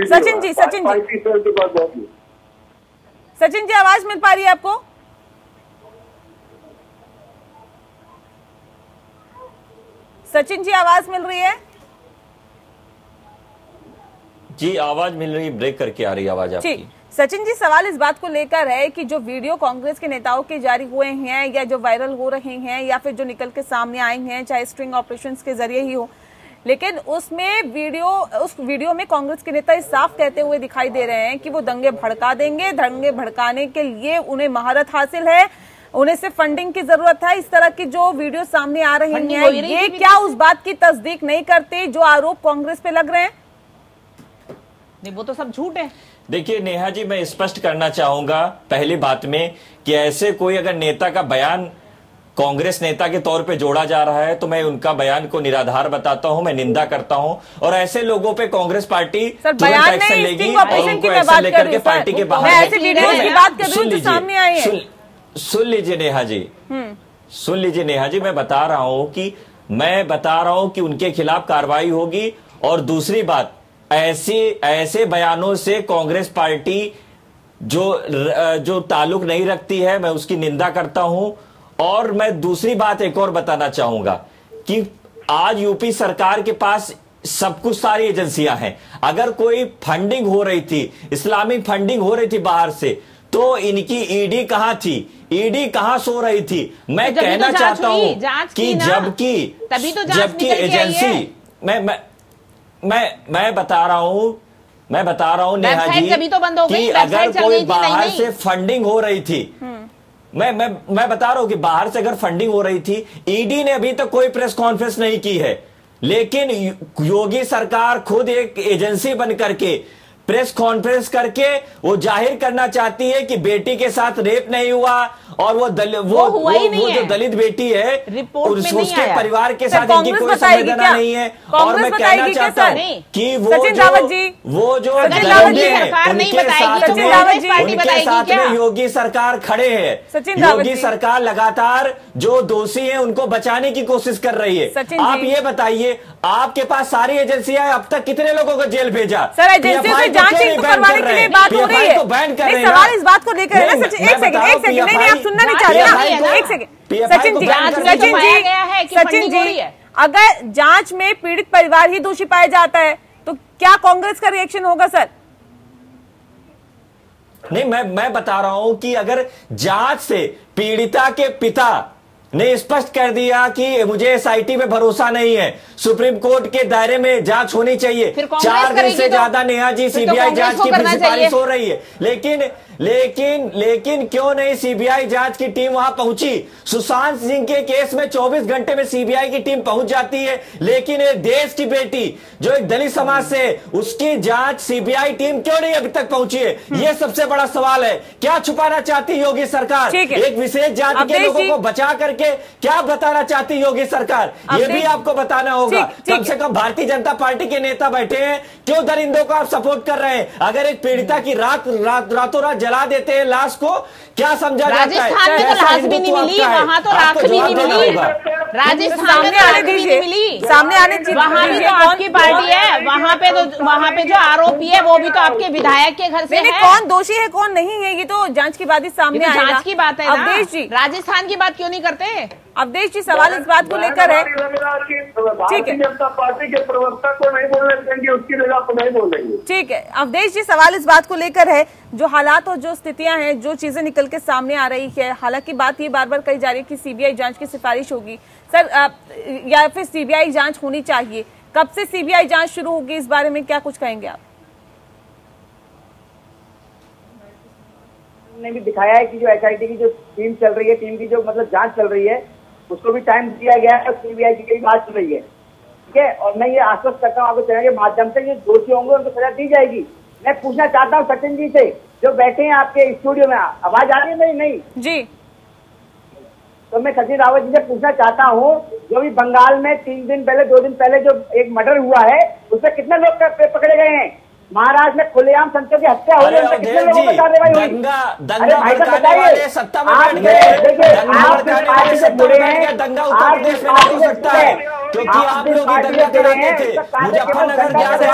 Speaker 1: सचिन जी, सचिन जी आवाज मिल पा रही है आपको? सचिन जी आवाज मिल रही है?
Speaker 8: जी आवाज मिल रही, ब्रेक करके आ रही आवाज आपकी।
Speaker 1: सचिन जी, सवाल इस बात को लेकर है कि जो वीडियो कांग्रेस के नेताओं के जारी हुए हैं या जो वायरल हो रहे हैं या फिर जो निकल के सामने आए हैं, चाहे स्ट्रिंग ऑपरेशंस के जरिए ही हो, लेकिन उसमें उस वीडियो में कांग्रेस के नेता साफ कहते हुए दिखाई दे रहे हैं कि वो दंगे भड़का देंगे। दंगे भड़काने के लिए उन्हें महारत हासिल है, उन्हें सिर्फ फंडिंग की जरूरत है। इस तरह की जो वीडियो सामने आ रही हैं, ये क्या उस बात की तस्दीक नहीं करते जो आरोप कांग्रेस पे लग रहे हैं?
Speaker 9: नहीं, वो तो सब झूठ है।
Speaker 8: देखिए नेहा जी, मैं स्पष्ट करना चाहूंगा पहली बात में कि ऐसे कोई अगर नेता का बयान कांग्रेस नेता के तौर पे जोड़ा जा रहा है तो मैं उनका बयान को निराधार बताता हूं, मैं निंदा करता हूं। और ऐसे लोगों पे कांग्रेस पार्टी तुरंत एक्शन लेगी और उनको एक्शन लेकर के पार्टी के बाहर। सुन लीजिए नेहा जी, सुन लीजिए नेहा जी, मैं बता रहा हूं कि उनके खिलाफ कार्रवाई होगी। और दूसरी बात, ऐसे बयानों से कांग्रेस पार्टी जो ताल्लुक नहीं रखती है, मैं उसकी निंदा करता हूं। और मैं दूसरी बात एक और बताना चाहूंगा कि आज यूपी सरकार के पास सब कुछ सारी एजेंसियां हैं। अगर कोई फंडिंग हो रही थी, इस्लामिक फंडिंग हो रही थी बाहर से, तो इनकी ईडी कहां थी? ईडी कहां सो रही थी? मैं कहना चाहता हूं कि जबकि एजेंसी मैं बता रहा हूं नेहा जी कि अगर कोई बाहर से फंडिंग हो रही थी, मैं बता रहा हूं कि बाहर से अगर फंडिंग हो रही थी, ईडी ने अभी तक कोई प्रेस कॉन्फ्रेंस नहीं की है। लेकिन योगी सरकार खुद एक एजेंसी बन करके प्रेस कॉन्फ्रेंस करके वो जाहिर करना चाहती है कि बेटी के साथ रेप नहीं हुआ और वो जो दलित बेटी है उसके परिवार के साथ इनकी कोई संवेदना नहीं है। और मैं कहना चाहता हूँ कि वो जो उनके साथ में योगी सरकार खड़े हैं। योगी सरकार लगातार जो दोषी है उनको बचाने की कोशिश कर रही है। आप ये बताइए, आपके पास सारी एजेंसियां, अब तक कितने लोगों को जेल भेजा?
Speaker 1: सर, एजेंसी से जांच करवाने के लिए बात हो रही है। सवाल इस बात को लेकर है ना सचिन, एक सेकंड नहीं, आप सुनना नहीं चाह रहे ना, एक सेकंड। सचिन जी, अगर जांच में पीड़ित परिवार ही दोषी पाया जाता है तो क्या कांग्रेस का रिएक्शन होगा सर?
Speaker 8: नहीं, मैं बता रहा हूं कि अगर जांच से पीड़िता के पिता ने स्पष्ट कर दिया कि मुझे एसआईटी पे भरोसा नहीं है, सुप्रीम कोर्ट के दायरे में जांच होनी चाहिए। 4 दिन से ज्यादा नेहा जी सीबीआई जांच की सिफारिश हो रही है, लेकिन क्यों नहीं सीबीआई जांच की टीम वहां पहुंची? सुशांत सिंह के केस में 24 घंटे में सीबीआई की टीम पहुंच जाती है, लेकिन एक देश की बेटी जो एक दलित समाज से, उसकी जांच सीबीआई टीम क्यों नहीं अभी तक पहुंची है? यह सबसे बड़ा सवाल है। क्या छुपाना चाहती योगी सरकार? एक विशेष जाति के लोगों को बचा करके क्या बताना चाहती योगी सरकार? ये भी आपको बताना होगा। कम से कम भारतीय जनता पार्टी के नेता बैठे हैं, क्यों दरिंदों को आप सपोर्ट कर रहे हैं? अगर एक पीड़िता की रातों रात जला देते हैं लाश को, क्या समझा जाता है?
Speaker 9: राजस्थान में तो लाश भी नहीं मिली, वहां तो राख भी नहीं मिली। राजस्थान में राख भी नहीं मिली, सामने आने वहां भी तो आपकी पार्टी है, वहां पे जो आरोपी है वो भी तो आपके विधायक के घर से है।
Speaker 1: कौन दोषी है कौन नहीं है, ये तो जांच की बात ही सामने आएगा।
Speaker 9: जांच की बात है ना, राजस्थान की बात क्यों नहीं करते?
Speaker 1: अवधेश जी, सवाल इस बात को लेकर है,
Speaker 7: भारतीय जनता पार्टी के प्रवक्ता को नहीं बोलने देंगे, उसकी जगह पर नहीं बोलेंगे।
Speaker 1: ठीक है अवधेश जी, सवाल इस बात को लेकर है, जो हालात और जो स्थितियां हैं, जो चीजें निकल के सामने आ रही है, हालांकि बात ये बार बार कही जा रही है कि सीबीआई जांच की सिफारिश होगी सर, या फिर सीबीआई जांच होनी चाहिए, कब से सीबीआई जांच शुरू होगी, इस बारे में क्या कुछ कहेंगे आप?
Speaker 10: ने भी दिखाया है कि जो एसआईटी की जो टीम चल रही है, टीम की जो मतलब जांच चल रही है, उसको भी टाइम दिया गया है और सीबीआई की बात चल रही है, ठीक है। और मैं ये आश्वस्त करता हूँ आपको चैनल के माध्यम से, जो दोषी होंगे उनको सजा दी जाएगी। मैं पूछना चाहता हूँ सचिन जी से, जो बैठे हैं आपके स्टूडियो में, आवाज आ रही है मेरी? नहीं
Speaker 1: जी।
Speaker 10: तो मैं सचिन रावत जी से पूछना चाहता हूँ, जो भी बंगाल में 2 दिन पहले जो एक मर्डर हुआ है, उसमें कितने लोग पकड़े गए हैं? महाराष्ट्र में खुलेआम संतों की हत्या हो रही है, कितने लोगों पर कार्रवाई हुई?
Speaker 8: दंगा भड़काने वाले सत्ता में बैठ गए, दंगा भड़काने वाले सत्ता में बैठ गए, दंगा उत्तर प्रदेश में नहीं हो सकता है, क्योंकि आप लोग ही दंगा कराते थे। मुजफ्फरनगर याद है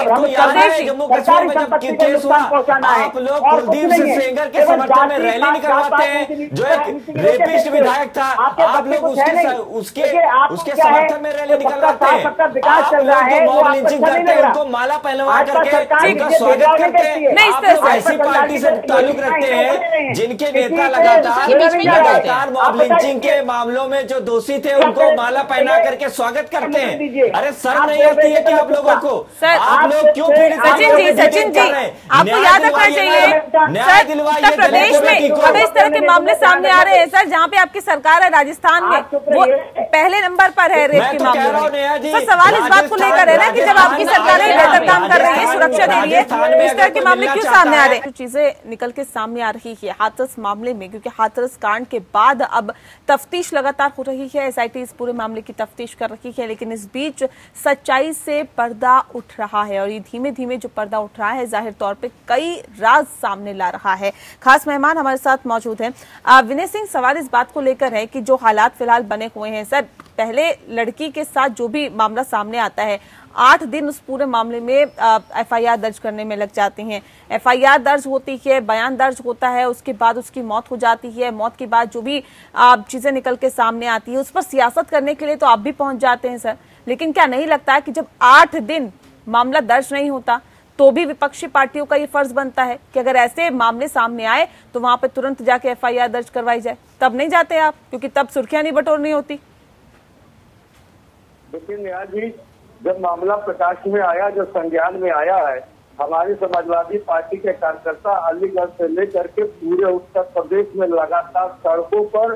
Speaker 8: आपको याद है जम्मू कश्मीर में जब केस हुआ, आप लोग कुलदीप सिंह सेंगर के समर्थन में रैली निकलवाते हैं, जो एक रेपिस्ट विधायक था, आप लोग उसके समर्थन में रैली निकलवाते हैं। आप लोग जो मॉब लिंचिंग करते हैं उनको माला पहनवा करके उनका स्वागत करते हैं। आप लोग ऐसी पार्टी से ताल्लुक रखते हैं जिनके नेता लगातार मॉब लिंचिंग के मामलों में जो दोषी थे उनको माला पहना करके स्वागत करते हैं। अरे शर्म नहीं होती है कि आप लोगों को? आप लोग क्यों
Speaker 1: सचिन जी आपको याद रखना चाहिए उत्तर प्रदेश में अब इस तरह के मामले सामने आ रहे हैं सर, जहाँ पे आपकी सरकार है राजस्थान में वो पहले नंबर पर है रेप के मामले में। तो सवाल इस बात को लेकर है ना कि जब आपकी सरकार बेहतर काम कर रही है, सुरक्षा दे रही है, तो इस तरह के मामले क्यों सामने आ रहे हैं? चीजें निकल के सामने आ रही है हाथरस मामले में, क्योंकि हाथरस कांड के बाद अब तफ्तीश लगातार हो रही है, एसआईटी इस पूरे मामले की तफ्तीश कर रही है, लेकिन इस बीच सच्चाई से पर्दा उठ रहा है और ये धीमे धीमे जो पर्दा उठ रहा है जाहिर तौर पे कई राज सामने ला रहा है। खास मेहमान हमारे साथ मौजूद हैं। विनय सिंह, सवाल इस बात को लेकर है कि जो हालात फिलहाल बने हुए हैं सर, पहले लड़की के साथ जो भी मामला सामने आता है 8 दिन उस पूरे मामले में एफआईआर दर्ज करने में लग जाती हैं। एफआईआर दर्ज होती है, बयान दर्ज होता है, उसके बाद उसकी मौत हो जाती है। मौत के बाद जो भी चीजें निकल के सामने आती है उस पर सियासत करने के लिए तो आप भी पहुंच जाते हैं सर, लेकिन क्या नहीं लगता है कि जब 8 दिन मामला दर्ज नहीं होता तो भी विपक्षी पार्टियों का ये फर्ज बनता है कि अगर ऐसे मामले सामने आए तो वहां पर तुरंत जाके एफआईआर दर्ज करवाई जाए? तब नहीं जाते आप, क्योंकि तब सुर्खियां नहीं बटोरनी होती।
Speaker 7: देखिए नेहा जी, जब मामला प्रकाश में आया, जब संज्ञान में आया है, हमारी समाजवादी पार्टी के कार्यकर्ता अलीगढ़ से लेकर के पूरे उत्तर प्रदेश में लगातार सड़कों पर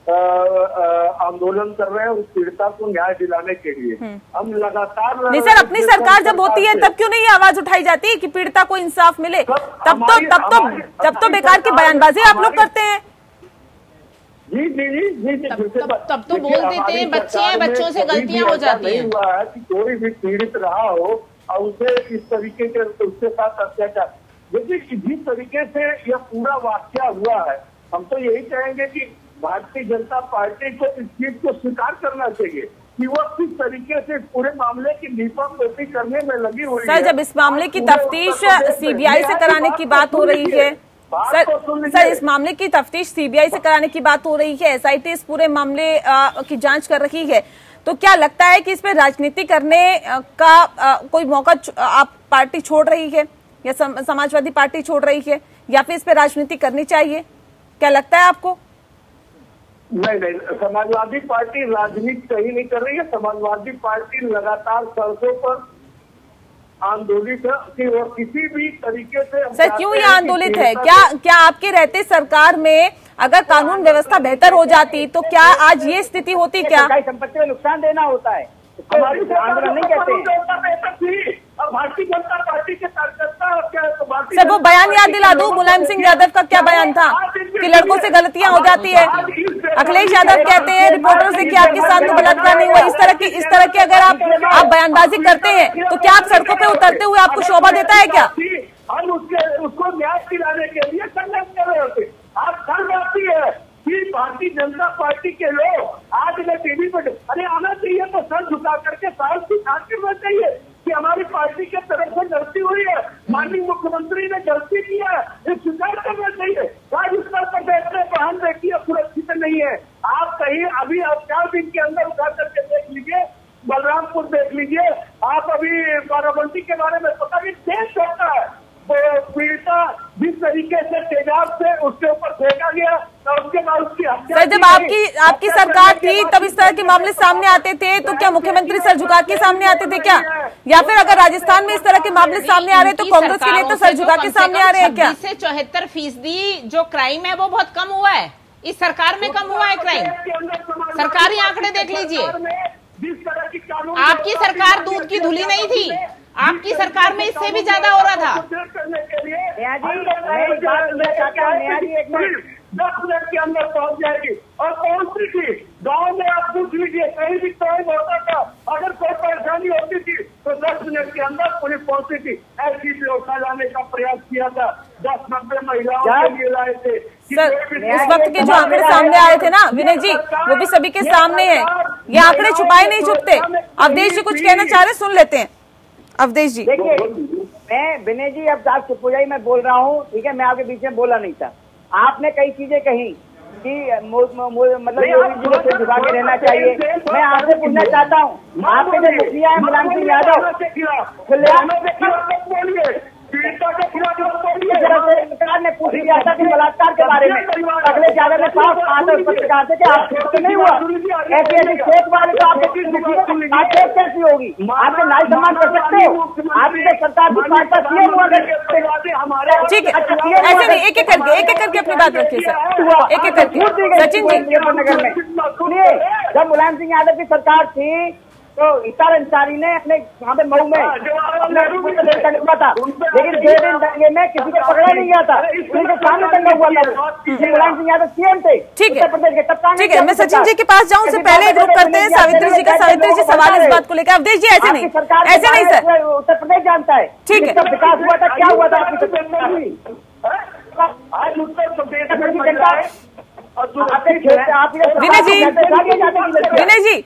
Speaker 7: आंदोलन कर रहे हैं उस पीड़िता को न्याय दिलाने के लिए। हम लगातार
Speaker 1: नहीं सर, अपनी सरकार जब होती है तब क्यों नहीं आवाज उठाई जाती कि पीड़िता को इंसाफ मिले? तब तो बेकार की बयानबाजी आप लोग करते हैं।
Speaker 7: जी जी जी जी जी
Speaker 9: तब तो बोल देते हैं, बच्चे हैं, बच्चों से गलतियां हो जाती हैं।
Speaker 7: हुआ है कि कोई भी पीड़ित रहा हो और उसे इस तरीके के उसके साथ अत्याचार, देखिए जिस तरीके से यह पूरा वाकया हुआ है, हम तो यही कहेंगे कि भारतीय जनता पार्टी को इस चीज को स्वीकार करना चाहिए कि वो किस तरीके से पूरे मामले की लीपापोती करने में लगी हुई है।
Speaker 1: सर, जब इस मामले की तफ्तीश सीबीआई से कराने की बात हो रही है सर, इस मामले की तफ्तीश सीबीआई से कराने की बात हो रही है, एसआईटी इस पूरे मामले की जांच कर रही है, तो क्या लगता है कि इस पे राजनीति करने का कोई मौका आप पार्टी छोड़ रही है या समाजवादी पार्टी छोड़ रही है, या फिर इस पे राजनीति करनी चाहिए? क्या लगता है आपको?
Speaker 7: नहीं, समाजवादी पार्टी राजनीति सही नहीं कर रही है। समाजवादी पार्टी लगातार सड़कों पर आंदोलित है कि वो किसी भी तरीके से।
Speaker 1: सर, क्यों ये आंदोलित है? क्या आपके रहते सरकार में अगर कानून व्यवस्था बेहतर हो जाती तो क्या आज ये स्थिति होती? क्या
Speaker 10: संपत्ति में नुकसान देना होता है?
Speaker 7: हमारी आंदोलन नहीं कहते। भारतीय जनता पार्टी के कार्यकर्ता
Speaker 1: सर, वो बयान याद दिला दूं, मुलायम सिंह यादव का क्या बयान था कि लड़कों से गलतियां हो जाती है। अखिलेश यादव कहते हैं रिपोर्टर से कि आपके साथ तो बलात्कार नहीं हुआ। इस तरह के अगर आप बयानबाजी करते हैं तो क्या आप सड़कों पे उतरते हुए आपको शोभा देता है क्या?
Speaker 7: हम उसको न्याय दिलाने के लिए संघर्ष कर रहे होते। आप सर्व आती है कि भारतीय जनता पार्टी के लोग आज में टीवी पर अरे आना चाहिए तो सर झुका करके साहब स्वीकार करना चाहिए कि हमारी पार्टी के तरफ से गलती हुई है, माननीय मुख्यमंत्री ने गलती की है, ये स्वीकार करना चाहिए। राज्य स्तर पर बैठने बहन देखिए सुरक्षित नहीं है। आप कहीं अभी आप 4 दिन के अंदर उठा करके देख लीजिए, बलरामपुर देख लीजिए, आप अभी बाराबंकी के बारे में पता नहीं देश होता है तो पीड़िता जिस तरीके से तेजाब से उसके ऊपर फेंका गया और उसके बाद उसकी हत्या।
Speaker 1: सर, जब आपकी सरकार थी तब इस तरह के मामले सामने आते थे तो क्या मुख्यमंत्री सर झुका के सामने आते थे क्या? या फिर अगर राजस्थान में इस तरह के मामले सामने आ रहे हैं तो कांग्रेस के नेता सर झुका के सामने आ रहे हैं क्या?
Speaker 9: 26 से 74% जो क्राइम है वो बहुत कम हुआ है, इस सरकार में कम हुआ है क्राइम। सरकारी आंकड़े देख लीजिए। आपकी सरकार दूध की धुली नहीं थी, आपकी सरकार में इससे भी ज्यादा हो रहा था।
Speaker 7: 10 मिनट के अंदर पहुंच जाएगी। और कौन सी थी? गांव में आप पूछ लीजिए, कहीं भी क्राइम होता था, अगर कोई परेशानी होती थी तो 10 मिनट के अंदर पुलिस पहुंचती थी।
Speaker 1: सर उस वक्त के जो आंकड़े सामने आए थे ना विनय जी, वो भी सभी के सामने है, ये आंकड़े छुपाए नहीं छुपते। अवधेश जी कुछ कहना चाह रहे, सुन लेते हैं अवधेश जी।
Speaker 10: देखिए मैं विनय जी अब आप चुप हो जाइए, मैं बोल रहा हूँ, ठीक है, मैं आपके बीच में बोला नहीं था। आपने कई चीजें कही कि मतलब योगी जी को सिर झुका के रहना चाहिए। मैं आपसे पूछना चाहता हूँ, आपके जो मुखिया है मुलायम सिंह यादव, सरकार ने पूछ लिया था कि बलात्कार के बारे में, अगले यादव ने साफ कहा था पत्रकार से कि आप तो नहीं हुआ, ऐसे ऐसे खेत वाले तो आप कैसी होगी, आपने नारी सम्मान कर सकते हो, आपने सरकार की भाजपा सीएम हुआ।
Speaker 1: ठीक है, ऐसे नहीं, एक एक करके अपनी बात रखिए सर, एक एक करके। सचिन जी
Speaker 10: नगर में सुनिए, जब मुलायम सिंह यादव की सरकार थी तो इफ्तार अंसारी ने अपने वहाँ पे मऊ में दंगा था, लेकिन 2 दिन दंगे में किसी को पकड़ा नहीं गया था, पुलिस के सामने दंगा हुआ था। मुलायम सिंह यादव सीएम थे
Speaker 1: ठीक है,
Speaker 10: उत्तर प्रदेश के, तब
Speaker 1: ठीक है। मैं सचिन जी के पास जाऊँ उससे पहले एक ग्रुप करते हैं सावित्री जी का। सावित्री जी सवाल इस बात को लेकर, अवधेश जी ऐसे नहीं, ऐसे नहीं सर,
Speaker 10: उत्तर प्रदेश जानता है
Speaker 1: ठीक है,
Speaker 10: कब विकास हुआ था, क्या हुआ था आपकी आज उत्तर प्रदेश
Speaker 1: विनय जी,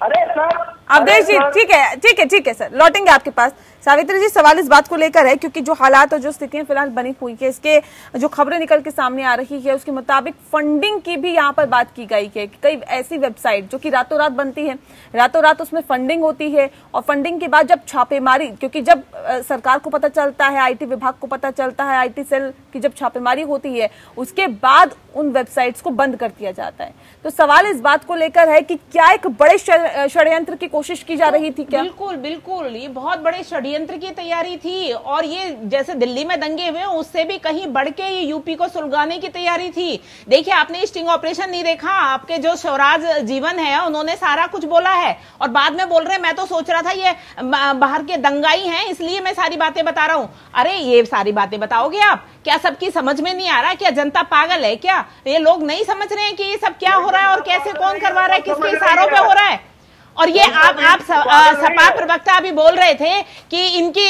Speaker 1: अवधेश जी, ठीक है सर, लौटेंगे आपके पास। सावित्री जी सवाल इस बात को लेकर है क्योंकि जो हालात और जो स्थितियां फिलहाल बनी हुई है, इसके जो खबरें निकल के सामने आ रही है उसके मुताबिक फंडिंग की भी यहाँ पर बात की गई है कि कई ऐसी वेबसाइट जो कि रातों रात बनती है, रातों रात उसमें फंडिंग होती है और फंडिंग के बाद जब छापेमारी, क्योंकि जब सरकार को पता चलता है, IT विभाग को पता चलता है, IT सेल की जब छापेमारी होती है उसके बाद उन वेबसाइट्स को बंद कर दिया जाता है। तो सवाल इस बात को लेकर है कि क्या एक बड़े षड्यंत्र की कोशिश की जा रही थी क्या?
Speaker 9: बिल्कुल बिल्कुल, ये बहुत बड़े षड्यंत्र की तैयारी थी और ये जैसे दिल्ली में दंगे हुए उससे भी कहीं बढ़ के ये यूपी को सुलगाने की तैयारी थी। देखिए आपने स्टिंग ऑपरेशन नहीं देखा, आपके जो स्वराज जीवन है उन्होंने सारा कुछ बोला है और बाद में बोल रहे मैं तो सोच रहा था ये बाहर के दंगाई हैं इसलिए मैं सारी बातें बता रहा हूँ। अरे ये सारी बातें बताओगे आप? क्या सबकी समझ में नहीं आ रहा? क्या जनता पागल है क्या? ये लोग नहीं समझ रहे हैं कि ये सब क्या हो रहा है और कैसे कौन करवा रहा है, किसके इशारों पे हो रहा है? और ये आप सपा प्रवक्ता अभी बोल रहे थे कि इनकी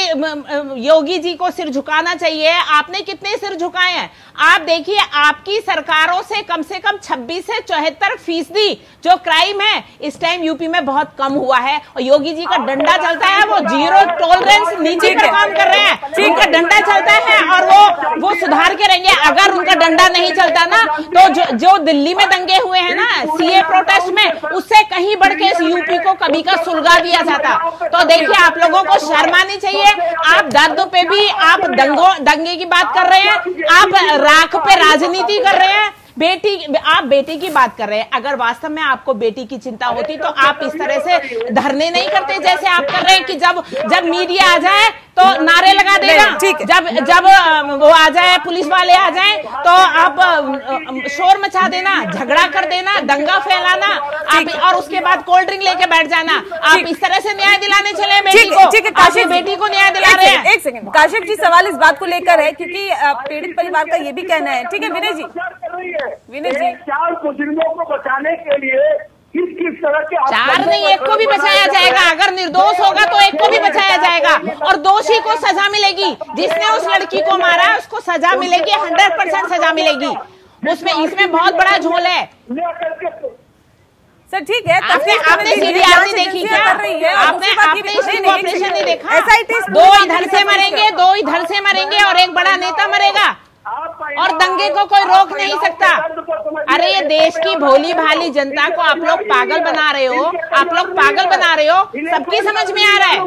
Speaker 9: योगी जी को सिर झुकाना चाहिए। आपने कितने सिर झुकाए हैं? आप देखिए आपकी सरकारों से कम 26 से 74% जो क्राइम है इस टाइम यूपी में बहुत कम हुआ है और योगी जी का डंडा चलता है, वो जीरो टॉलरेंस नीचे का काम कर रहे हैं। उनका डंडा चलता है और वो सुधार के रहेंगे। अगर उनका डंडा नहीं चलता ना तो जो दिल्ली में दंगे हुए हैं ना CA प्रोटेस्ट में, उससे कहीं बढ़ के यूपी को कभी का सुलगा दिया जाता। तो देखिए आप लोगों को शर्म आनी चाहिए। आप दर्द पे भी आप दंगे की बात कर रहे हैं, आप राख पे राजनीति कर रहे हैं। आप बेटी की बात कर रहे हैं। अगर वास्तव में आपको बेटी की चिंता होती तो आप इस तरह से धरने नहीं करते जैसे आप कर रहे हैं कि जब मीडिया आ जाए तो नारे लगा देना, जब वो आ जाए, पुलिस वाले आ जाए तो आप शोर मचा देना, झगड़ा कर देना, दंगा फैलाना आप, और उसके बाद कोल्ड ड्रिंक लेके बैठ जाना। आप इस तरह से न्याय दिलाने चले बेटी को, काशिफ बेटी को न्याय दिला रहे हैं।
Speaker 1: एक सेकंड, काशिफ जी सवाल इस बात को लेकर है क्योंकि पीड़ित परिवार का ये भी कहना है। ठीक है विनय जी,
Speaker 7: 4 मुजरिमों को बचाने के लिए किस तरह के
Speaker 9: 4 नहीं, एक को भी बचाया जाएगा। अगर निर्दोष होगा तो एक को भी बचाया जाएगा और दोषी को सजा मिलेगी। जिसने उस लड़की को मारा उसको सजा मिलेगी, 100% सजा मिलेगी। इसमें बहुत बड़ा झोल है
Speaker 1: सर। ठीक है,
Speaker 9: आपने सीडीआरसी देखी क्या? आपने ऑपरेशन नहीं देखा? 2 इधर से मरेंगे, 2 इधर से मरेंगे और एक बड़ा नेता मरेगा और दंगे को कोई रोक नहीं सकता। अरे ये देश की भोली भाली जनता को आप लोग पागल बना रहे हो, आप लोग पागल बना रहे हो। सबकी समझ में आ रहा है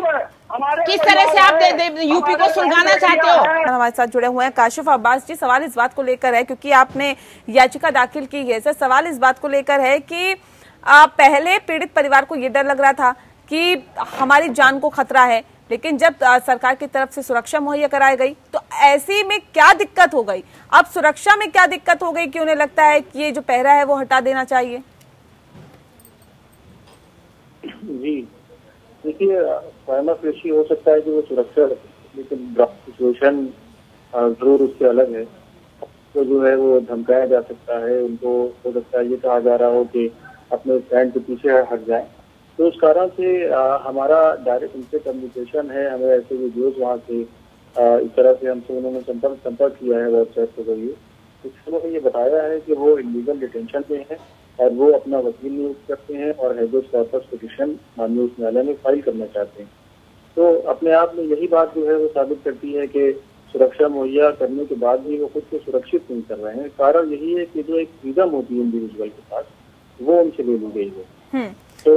Speaker 9: किस तरह से आप यूपी को सुलगाना चाहते हो।
Speaker 1: हमारे साथ जुड़े हुए हैं काशिफ अब्बास जी। सवाल इस बात को लेकर है क्योंकि आपने याचिका दाखिल की है सर। सवाल इस बात को लेकर है कि पहले पीड़ित परिवार को ये डर लग रहा था कि हमारी जान को खतरा है, लेकिन जब सरकार की तरफ से सुरक्षा मुहैया कराई गई तो ऐसी में क्या दिक्कत हो गई? अब सुरक्षा में क्या दिक्कत हो गई कि उन्हें लगता है कि ये जो पहरा है वो हटा देना चाहिए?
Speaker 11: जी देखिए, पहला पेशी हो सकता है कि वो सुरक्षा, लेकिन सिचुएशन जरूर उससे अलग है। तो जो है वो धमकाया जा सकता है, उनको हो सकता है ये कहा जा रहा हो कि अपने स्टैंड के पीछे हट जाए। तो उस कारण से हमारा डायरेक्ट उनसे कम्युनिकेशन है। हमें ऐसे वीडियोज वहाँ से इस तरह से हमसे उन्होंने संपर्क किया है वेबसाइट के जरिए। उसमें ये बताया है कि वो इलीगल डिटेंशन में है और वो अपना वकील नियुक्त करते हैं और हैबेस कॉर्पस पिटीशन माननीय उच्च न्यायालय में फाइल करना चाहते हैं। तो अपने आप में यही बात जो है वो साबित करती है कि सुरक्षा मुहैया करने के बाद भी वो खुद को सुरक्षित नहीं कर रहे हैं। कारण यही है कि जो एक फ्रीडम होती है इंडिविजुअल के पास वो उनसे ले ली गई है। तो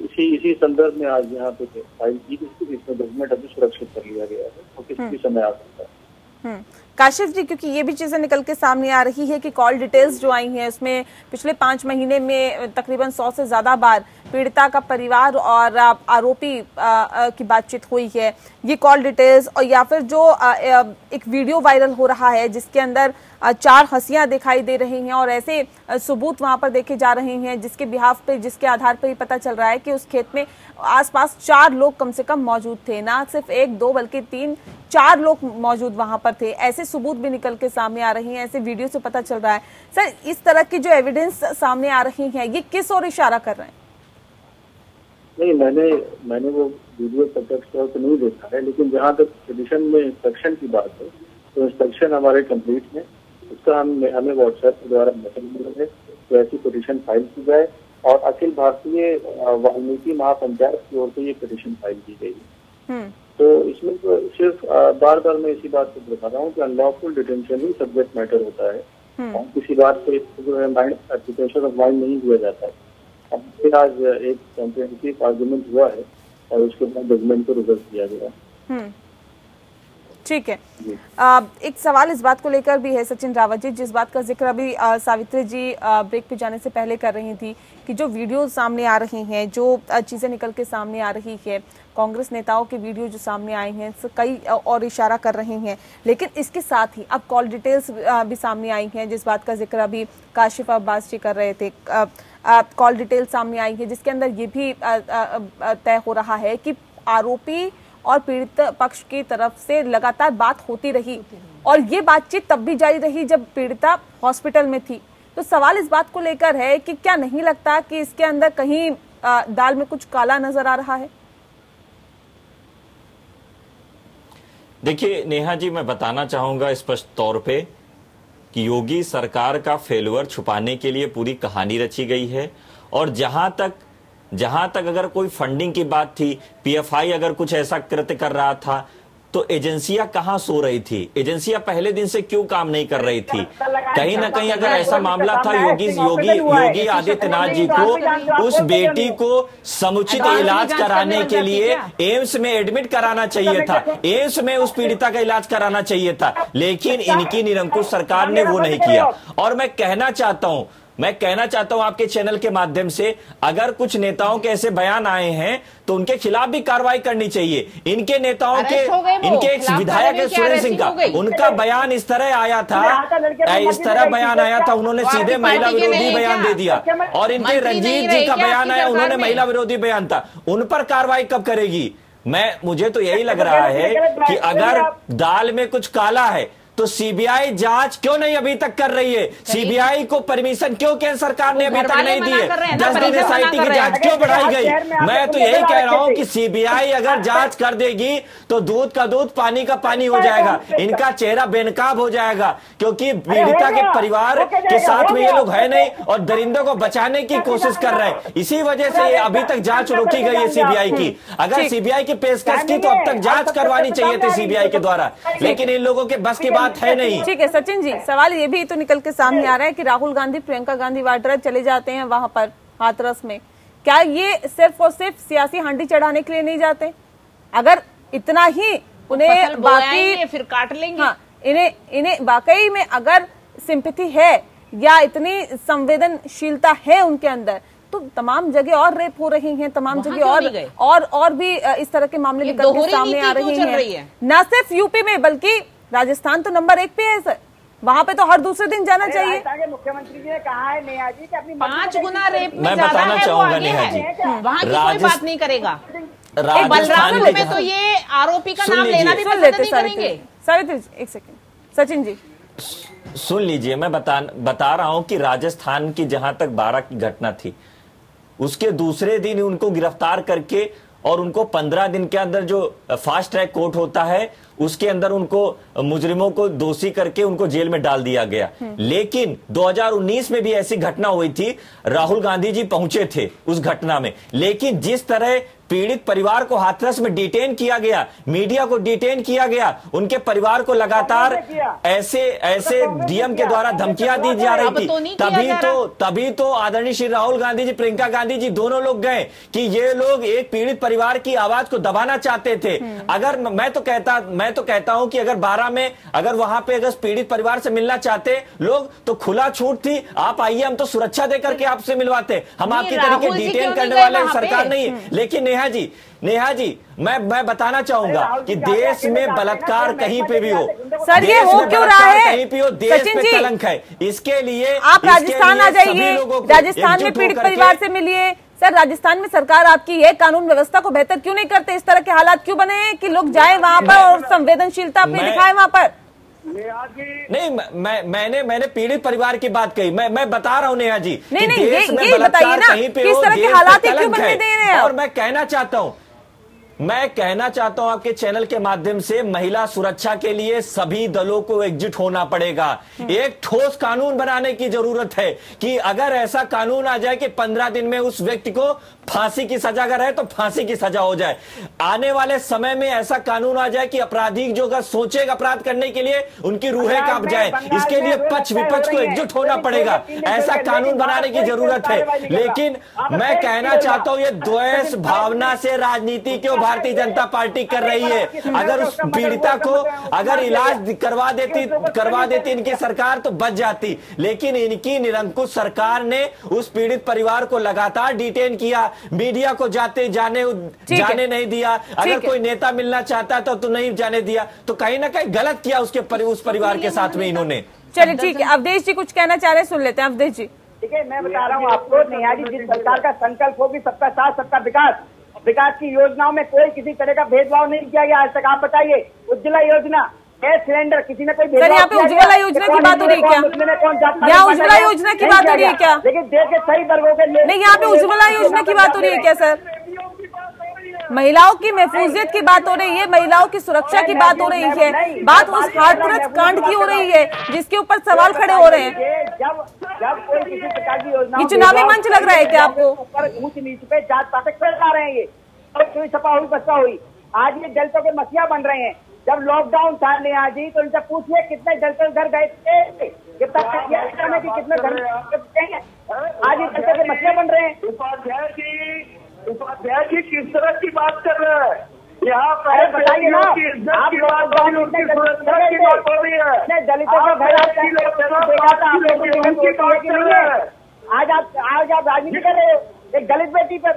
Speaker 11: इसी संदर्भ में आज यहाँ पे फाइल की गई, इसमें डॉक्यूमेंट अभी सुरक्षित कर लिया गया है, तो किसी भी समय आ सकता है।
Speaker 1: काशिफ जी, क्योंकि ये भी चीजें निकल के सामने आ रही है कि कॉल डिटेल्स जो आई हैं उसमें पिछले 5 महीने में तकरीबन 100 से ज्यादा बार पीड़िता का परिवार और आरोपी की बातचीत हुई है। ये कॉल डिटेल्स और या फिर जो एक वीडियो वायरल हो रहा है जिसके अंदर 4 हंसियां दिखाई दे रही हैं और ऐसे सबूत वहां पर देखे जा रहे हैं जिसके बिहाफ पे, जिसके आधार पर ये पता चल रहा है कि उस खेत में आसपास 4 लोग कम से कम मौजूद थे, ना सिर्फ 1-2 बल्कि 3-4 लोग मौजूद वहां पर थे। ऐसे सबूत भी निकल के सामने आ रही हैं, ऐसे वीडियो से पता चल रहा है। सर, इस तरह की जो एविडेंस सामने आ रही है ये किस ओर इशारा कर रहे हैं?
Speaker 11: नहीं, मैंने वो वीडियो प्रत्यक्ष तौर पर नहीं देखा है, लेकिन जहाँ तक पिटीशन में इंस्ट्रक्शन की बात है तो इंस्ट्रक्शन हमारे कंप्लीट है, उसका हमें व्हाट्सएप के द्वारा मैसेज मिला है तो ऐसी पिटीशन फाइल की जाए और अखिल भारतीय वाल्मीकि महापंचायत की ओर से ये पिटीशन फाइल की गई है। तो इसमें तो सिर्फ बार बार मैं इसी बात को बता रहा हूँ कि अनलॉफुल डिटेंशन ही सब्जेक्ट मैटर होता है और किसी बात पे जो है माइंड एप्लीकेशन ऑफ माइंड नहीं दिया जाता है। अब फिर आज एक कॉम्प्रिहेंसिव आर्गुमेंट हुआ है और उसके बाद जजमेंट को रिजर्व किया गया।
Speaker 1: ठीक है। एक सवाल इस बात को लेकर भी है सचिन रावत जी, जिस बात का जिक्र अभी सावित्री जी ब्रेक पे जाने से पहले कर रही थी कि जो वीडियो सामने आ रही हैं, जो चीजें निकल के सामने आ रही है, कांग्रेस नेताओं के वीडियो जो सामने आए हैं कई और इशारा कर रहे हैं, लेकिन इसके साथ ही अब कॉल डिटेल्स भी सामने आई हैं जिस बात का जिक्र अभी काशिफ अब्बास जी कर रहे थे। कॉल डिटेल सामने आई है जिसके अंदर ये भी तय हो रहा है कि आरोपी और पीड़ित पक्ष की तरफ से लगातार बात होती रही और ये बातचीत तब भी जारी रही जब पीड़िता हॉस्पिटल में थी। तो सवाल इस बात को लेकर है कि क्या नहीं लगता कि इसके अंदर कहीं दाल में कुछ काला नजर आ रहा है?
Speaker 8: देखिए नेहा जी, मैं बताना चाहूंगा स्पष्ट तौर पे कि योगी सरकार का फेल्यूर छुपाने के लिए पूरी कहानी रची गई है और जहां तक अगर कोई फंडिंग की बात थी, पीएफआई अगर कुछ ऐसा कृत्य कर रहा था तो एजेंसियां कहां सो रही थी? एजेंसियां पहले दिन से क्यों काम नहीं कर रही थी? कहीं ना कहीं अगर ऐसा मामला था, योगी आदित्यनाथ जी को उस बेटी को समुचित इलाज कराने के लिए एम्स में एडमिट कराना चाहिए था, एम्स में उस पीड़िता का इलाज कराना चाहिए था, लेकिन इनकी निरंकुश सरकार ने वो नहीं किया। और मैं कहना चाहता हूं आपके चैनल के माध्यम से, अगर कुछ नेताओं के ऐसे बयान आए हैं तो उनके खिलाफ भी कार्रवाई करनी चाहिए। इनके नेताओं के, इनके एक विधायक है सुरेंद्र सिंह का, उनका बयान इस तरह आया था, उन्होंने सीधे महिला विरोधी बयान दे दिया। और इनके रंजीत जी का बयान आया, उन्होंने महिला विरोधी बयान था। उन पर कार्रवाई कब करेगी? मुझे तो यही लग रहा है कि अगर दाल में कुछ काला है तो सीबीआई जांच क्यों नहीं अभी तक कर रही है? सीबीआई को परमिशन क्यों केंद्र सरकार ने अभी तक नहीं दी है? 10 दिन एसआईटी की जांच क्यों बढ़ाई गई? मैं तो यही कह रहा हूं कि सीबीआई अगर जांच कर देगी तो दूध का दूध पानी का पानी हो जाएगा, इनका चेहरा बेनकाब हो जाएगा, क्योंकि पीड़िता के परिवार के साथ में ये लोग है नहीं और दरिंदों को बचाने की कोशिश कर रहे हैं। इसी वजह से अभी तक जांच रोकी गई है सीबीआई की। अगर सीबीआई की पेशकश की तो अब तक जांच करवानी चाहिए थी सीबीआई के द्वारा, लेकिन इन लोगों के बस की है नहीं।
Speaker 1: ठीक है सचिन जी, सवाल ये भी तो निकल के सामने आ रहा है कि राहुल गांधी, प्रियंका गांधी वाड्रा चले जाते हैं वहां पर हाथरस में, क्या ये सिर्फ और सिर्फ सियासी हांडी चढ़ाने के लिए नहीं जाते? अगर इतना ही उन्हें बाकी
Speaker 9: फिर काट लेंगे,
Speaker 1: हाँ, इन्हें वाकई में अगर सिंपैथी है या इतनी संवेदनशीलता है उनके अंदर, तो तमाम जगह और रेप हो रही हैं, तमाम जगह और भी इस तरह के मामले निकल के सामने आ रहे हैं। न सिर्फ यूपी में बल्कि राजस्थान तो नंबर 1 पे है सर, वहाँ पे तो हर दूसरे दिन जाना चाहिए।
Speaker 10: मुख्यमंत्री जी ने कहा है नेहा जी कि अपनी
Speaker 9: 5 गुना रेप
Speaker 8: मैं बताना चाहूंगा नेहा जी,
Speaker 9: वहाँ की कोई बात नहीं करेगा। बलरामपुर में तो ये आरोपी का नाम लेना भी पसंद नहीं करेंगे।
Speaker 1: सावित्री एक सेकंड, सचिन जी
Speaker 8: सुन लीजिए, मैं बता रहा हूं कि राजस्थान की जहां तक 12 की घटना थी, उसके दूसरे दिन उनको गिरफ्तार करके और उनको 15 दिन के अंदर जो फास्ट ट्रैक कोर्ट होता है उसके अंदर उनको मुजरिमों को दोषी करके उनको जेल में डाल दिया गया। लेकिन 2019 में भी ऐसी घटना हुई थी, राहुल गांधी जी पहुंचे थे उस घटना में, लेकिन जिस तरह पीड़ित परिवार को हाथरस में डिटेन किया गया, मीडिया को डिटेन किया गया, उनके परिवार को लगातार ऐसे डीएम के द्वारा धमकियां दी जा रही थी। तभी तो आदरणीय श्री राहुल गांधी जी, प्रियंका गांधी जी दोनों लोग गए कि ये लोग एक पीड़ित परिवार की आवाज को दबाना चाहते थे। अगर मैं तो कहता हूं कि अगर 12 में अगर वहां पे अगर पीड़ित परिवार से मिलना चाहते लोग तो खुला छूट थी, आप आइए, हम तो सुरक्षा देकर के आपसे मिलवाते, हम आपकी तरीके डिटेन करने वाले सरकार नहीं है। लेकिन नेहा जी मैं बताना चाहूंगा कि देश में बलात्कार कहीं पे भी हो,
Speaker 1: सर ये हो क्यों रहा है,
Speaker 8: कहीं पे हो, देश पे कलंक है। इसके लिए
Speaker 1: आप राजस्थान आ जाइए, राजस्थान में पीड़ित परिवार से मिलिए। सर राजस्थान में सरकार आपकी है, कानून व्यवस्था को बेहतर क्यों नहीं करते? इस तरह के हालात क्यों बने हैं कि लोग जाए वहां पर और संवेदनशीलता अपनी दिखाए वहां पर?
Speaker 8: नहीं, मैंने पीड़ित परिवार की बात कही, मैं बता रहा हूं नेहा जी,
Speaker 1: नहीं ये बताइए ना किस तरह के हालात क्यों बनने दे रहे हैं?
Speaker 8: और मैं कहना चाहता हूं आपके चैनल के माध्यम से, महिला सुरक्षा के लिए सभी दलों को एकजुट होना पड़ेगा। एक ठोस कानून बनाने की जरूरत है कि अगर ऐसा कानून आ जाए कि 15 दिन में उस व्यक्ति को फांसी की सजा अगर है तो फांसी की सजा हो जाए। आने वाले समय में ऐसा कानून आ जाए कि अपराधी जो अगर सोचेगा अपराध करने के लिए उनकी रूहें कांप जाए। इसके लिए पक्ष विपक्ष को एकजुट होना पड़ेगा, ऐसा कानून बनाने की जरूरत है। लेकिन मैं कहना चाहता हूं, ये द्वेष भावना से राजनीति क्यों भारतीय जनता पार्टी कर रही है? अगर उस पीड़िता को अगर इलाज करवा देती इनकी सरकार तो बच जाती, लेकिन इनकी निरंकुश सरकार ने उस पीड़ित परिवार को लगातार डिटेन किया, मीडिया को जाने नहीं दिया। अगर कोई नेता मिलना चाहता था तो नहीं जाने दिया, तो कहीं ना कहीं गलत किया उस परिवार के साथ में इन्होंने।
Speaker 1: चलिए ठीक है, अवधेश जी कुछ कहना चाह रहे हैं, सुन लेते हैं अवधेश जी।
Speaker 10: ठीक है, मैं बता रहा हूँ आपको, नेहा जी, जिस सरकार का संकल्प होगी सबका साथ सबका विकास की योजनाओं में कोई किसी तरह का भेदभाव नहीं किया गया आज तक। आप बताइए, उज्ज्वला योजना, गैस सिलेंडर, किसी ने कोई
Speaker 1: सर यहाँ पे उज्ज्वला योजना की बात हो रही है क्या? यहाँ उज्ज्वला योजना की बात हो रही है क्या?
Speaker 10: लेकिन देश के सही वर्गों के
Speaker 1: नहीं, यहाँ पे उज्ज्वला योजना की बात हो रही है क्या सर? महिलाओं की महफूजियत की बात हो रही है, महिलाओं की सुरक्षा की बात हो रही है, बात उस हाथरस कांड की हो रही है जिसके ऊपर सवाल खड़े हो रहे हैं।
Speaker 10: जब कोई किसी प्रकार की योजना,
Speaker 1: ये चुनावी मंच लग रहा है क्या आपको?
Speaker 10: ऊंच नीच पे जात पात फैला रहे हैं, ये कोई छपा हुई बस्ता हुई। आज ये दलितों के मसीहा बन रहे हैं। जब लॉकडाउन था नेहा जी, तो इनसे पूछिए कितने दलित घर गए थे, कितने घर, आज ये दलितों के मसीहा बन रहे हैं।
Speaker 7: उपाध्याय जी किस तरह की बात कर रहे हैं? यहाँ
Speaker 10: बताइए ना, आप दलितों का घर आज आप राजनीति कर रहे हो एक दलित बेटी पर।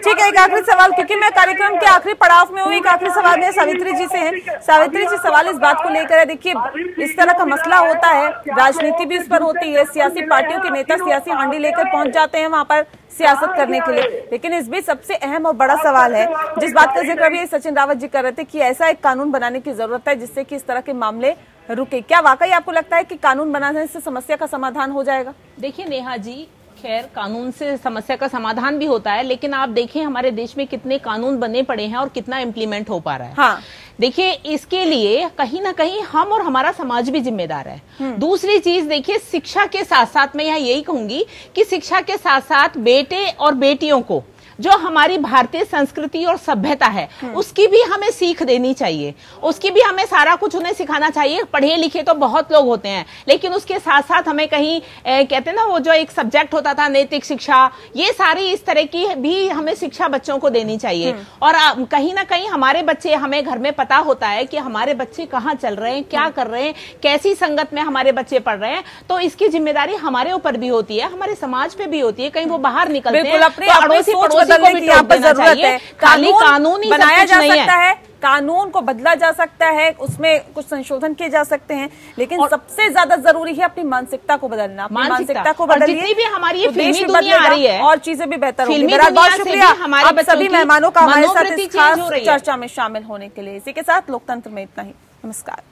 Speaker 1: ठीक है, एक आखिरी सवाल, क्योंकि मैं कार्यक्रम के आखिरी पड़ाव में हूँ, एक आखिरी सवाल में सावित्री जी से है। सावित्री जी, सवाल इस बात को लेकर है, देखिए इस तरह का मसला होता है, राजनीति भी इस पर होती है, सियासी पार्टियों के नेता सियासी हांडी लेकर पहुंच जाते हैं वहां पर सियासत करने के लिए। लेकिन इस बीच सबसे अहम और बड़ा सवाल है, जिस बात का जिक्र भी सचिन रावत जी कर रहे थे, कि ऐसा एक कानून बनाने की जरूरत है जिससे कि इस तरह के मामले रुके। क्या वाकई आपको लगता है कि कानून बनाने से समस्या का समाधान हो जाएगा?
Speaker 9: देखिए नेहा जी, खैर कानून से समस्या का समाधान भी होता है, लेकिन आप देखिए हमारे देश में कितने कानून बने पड़े हैं और कितना इम्प्लीमेंट हो पा रहा है।
Speaker 1: हाँ।
Speaker 9: देखिए इसके लिए कहीं ना कहीं हम और हमारा समाज भी जिम्मेदार है। दूसरी चीज देखिए, शिक्षा के साथ साथ मैं यहाँ यही कहूंगी कि शिक्षा के साथ साथ बेटे और बेटियों को जो हमारी भारतीय संस्कृति और सभ्यता है उसकी भी हमें सीख देनी चाहिए, उसकी भी हमें सारा कुछ उन्हें सिखाना चाहिए। पढ़े लिखे तो बहुत लोग होते हैं, लेकिन उसके साथ साथ हमें कहीं कहते हैं ना, वो जो एक सब्जेक्ट होता था नैतिक शिक्षा, ये सारी इस तरह की भी हमें शिक्षा बच्चों को देनी चाहिए। और कहीं ना कहीं हमारे बच्चे, हमें घर में पता होता है कि हमारे बच्चे कहाँ चल रहे हैं, क्या कर रहे हैं, कैसी संगत में हमारे बच्चे पढ़ रहे हैं, तो इसकी जिम्मेदारी हमारे ऊपर भी होती है, हमारे समाज पे भी होती है। कहीं वो बाहर निकलते हैं तो अड़ोसी पड़ोसी को भी यहाँ पर जरूरत है।
Speaker 1: कानून बनाया जा सकता है, कानून को बदला जा सकता है, उसमें कुछ संशोधन किए जा सकते हैं, लेकिन सबसे ज्यादा जरूरी है अपनी मानसिकता को बदलना। मानसिकता को बदलिए,
Speaker 9: जितनी भी हमारी ये फिल्मी दुनिया आ रही है
Speaker 1: और चीजें भी बेहतर होंगी। बहुत शुक्रिया आप सभी मेहमानों का हमारे साथ इस खास चर्चा में शामिल होने के लिए। इसी के साथ लोकतंत्र में इतना ही। नमस्कार।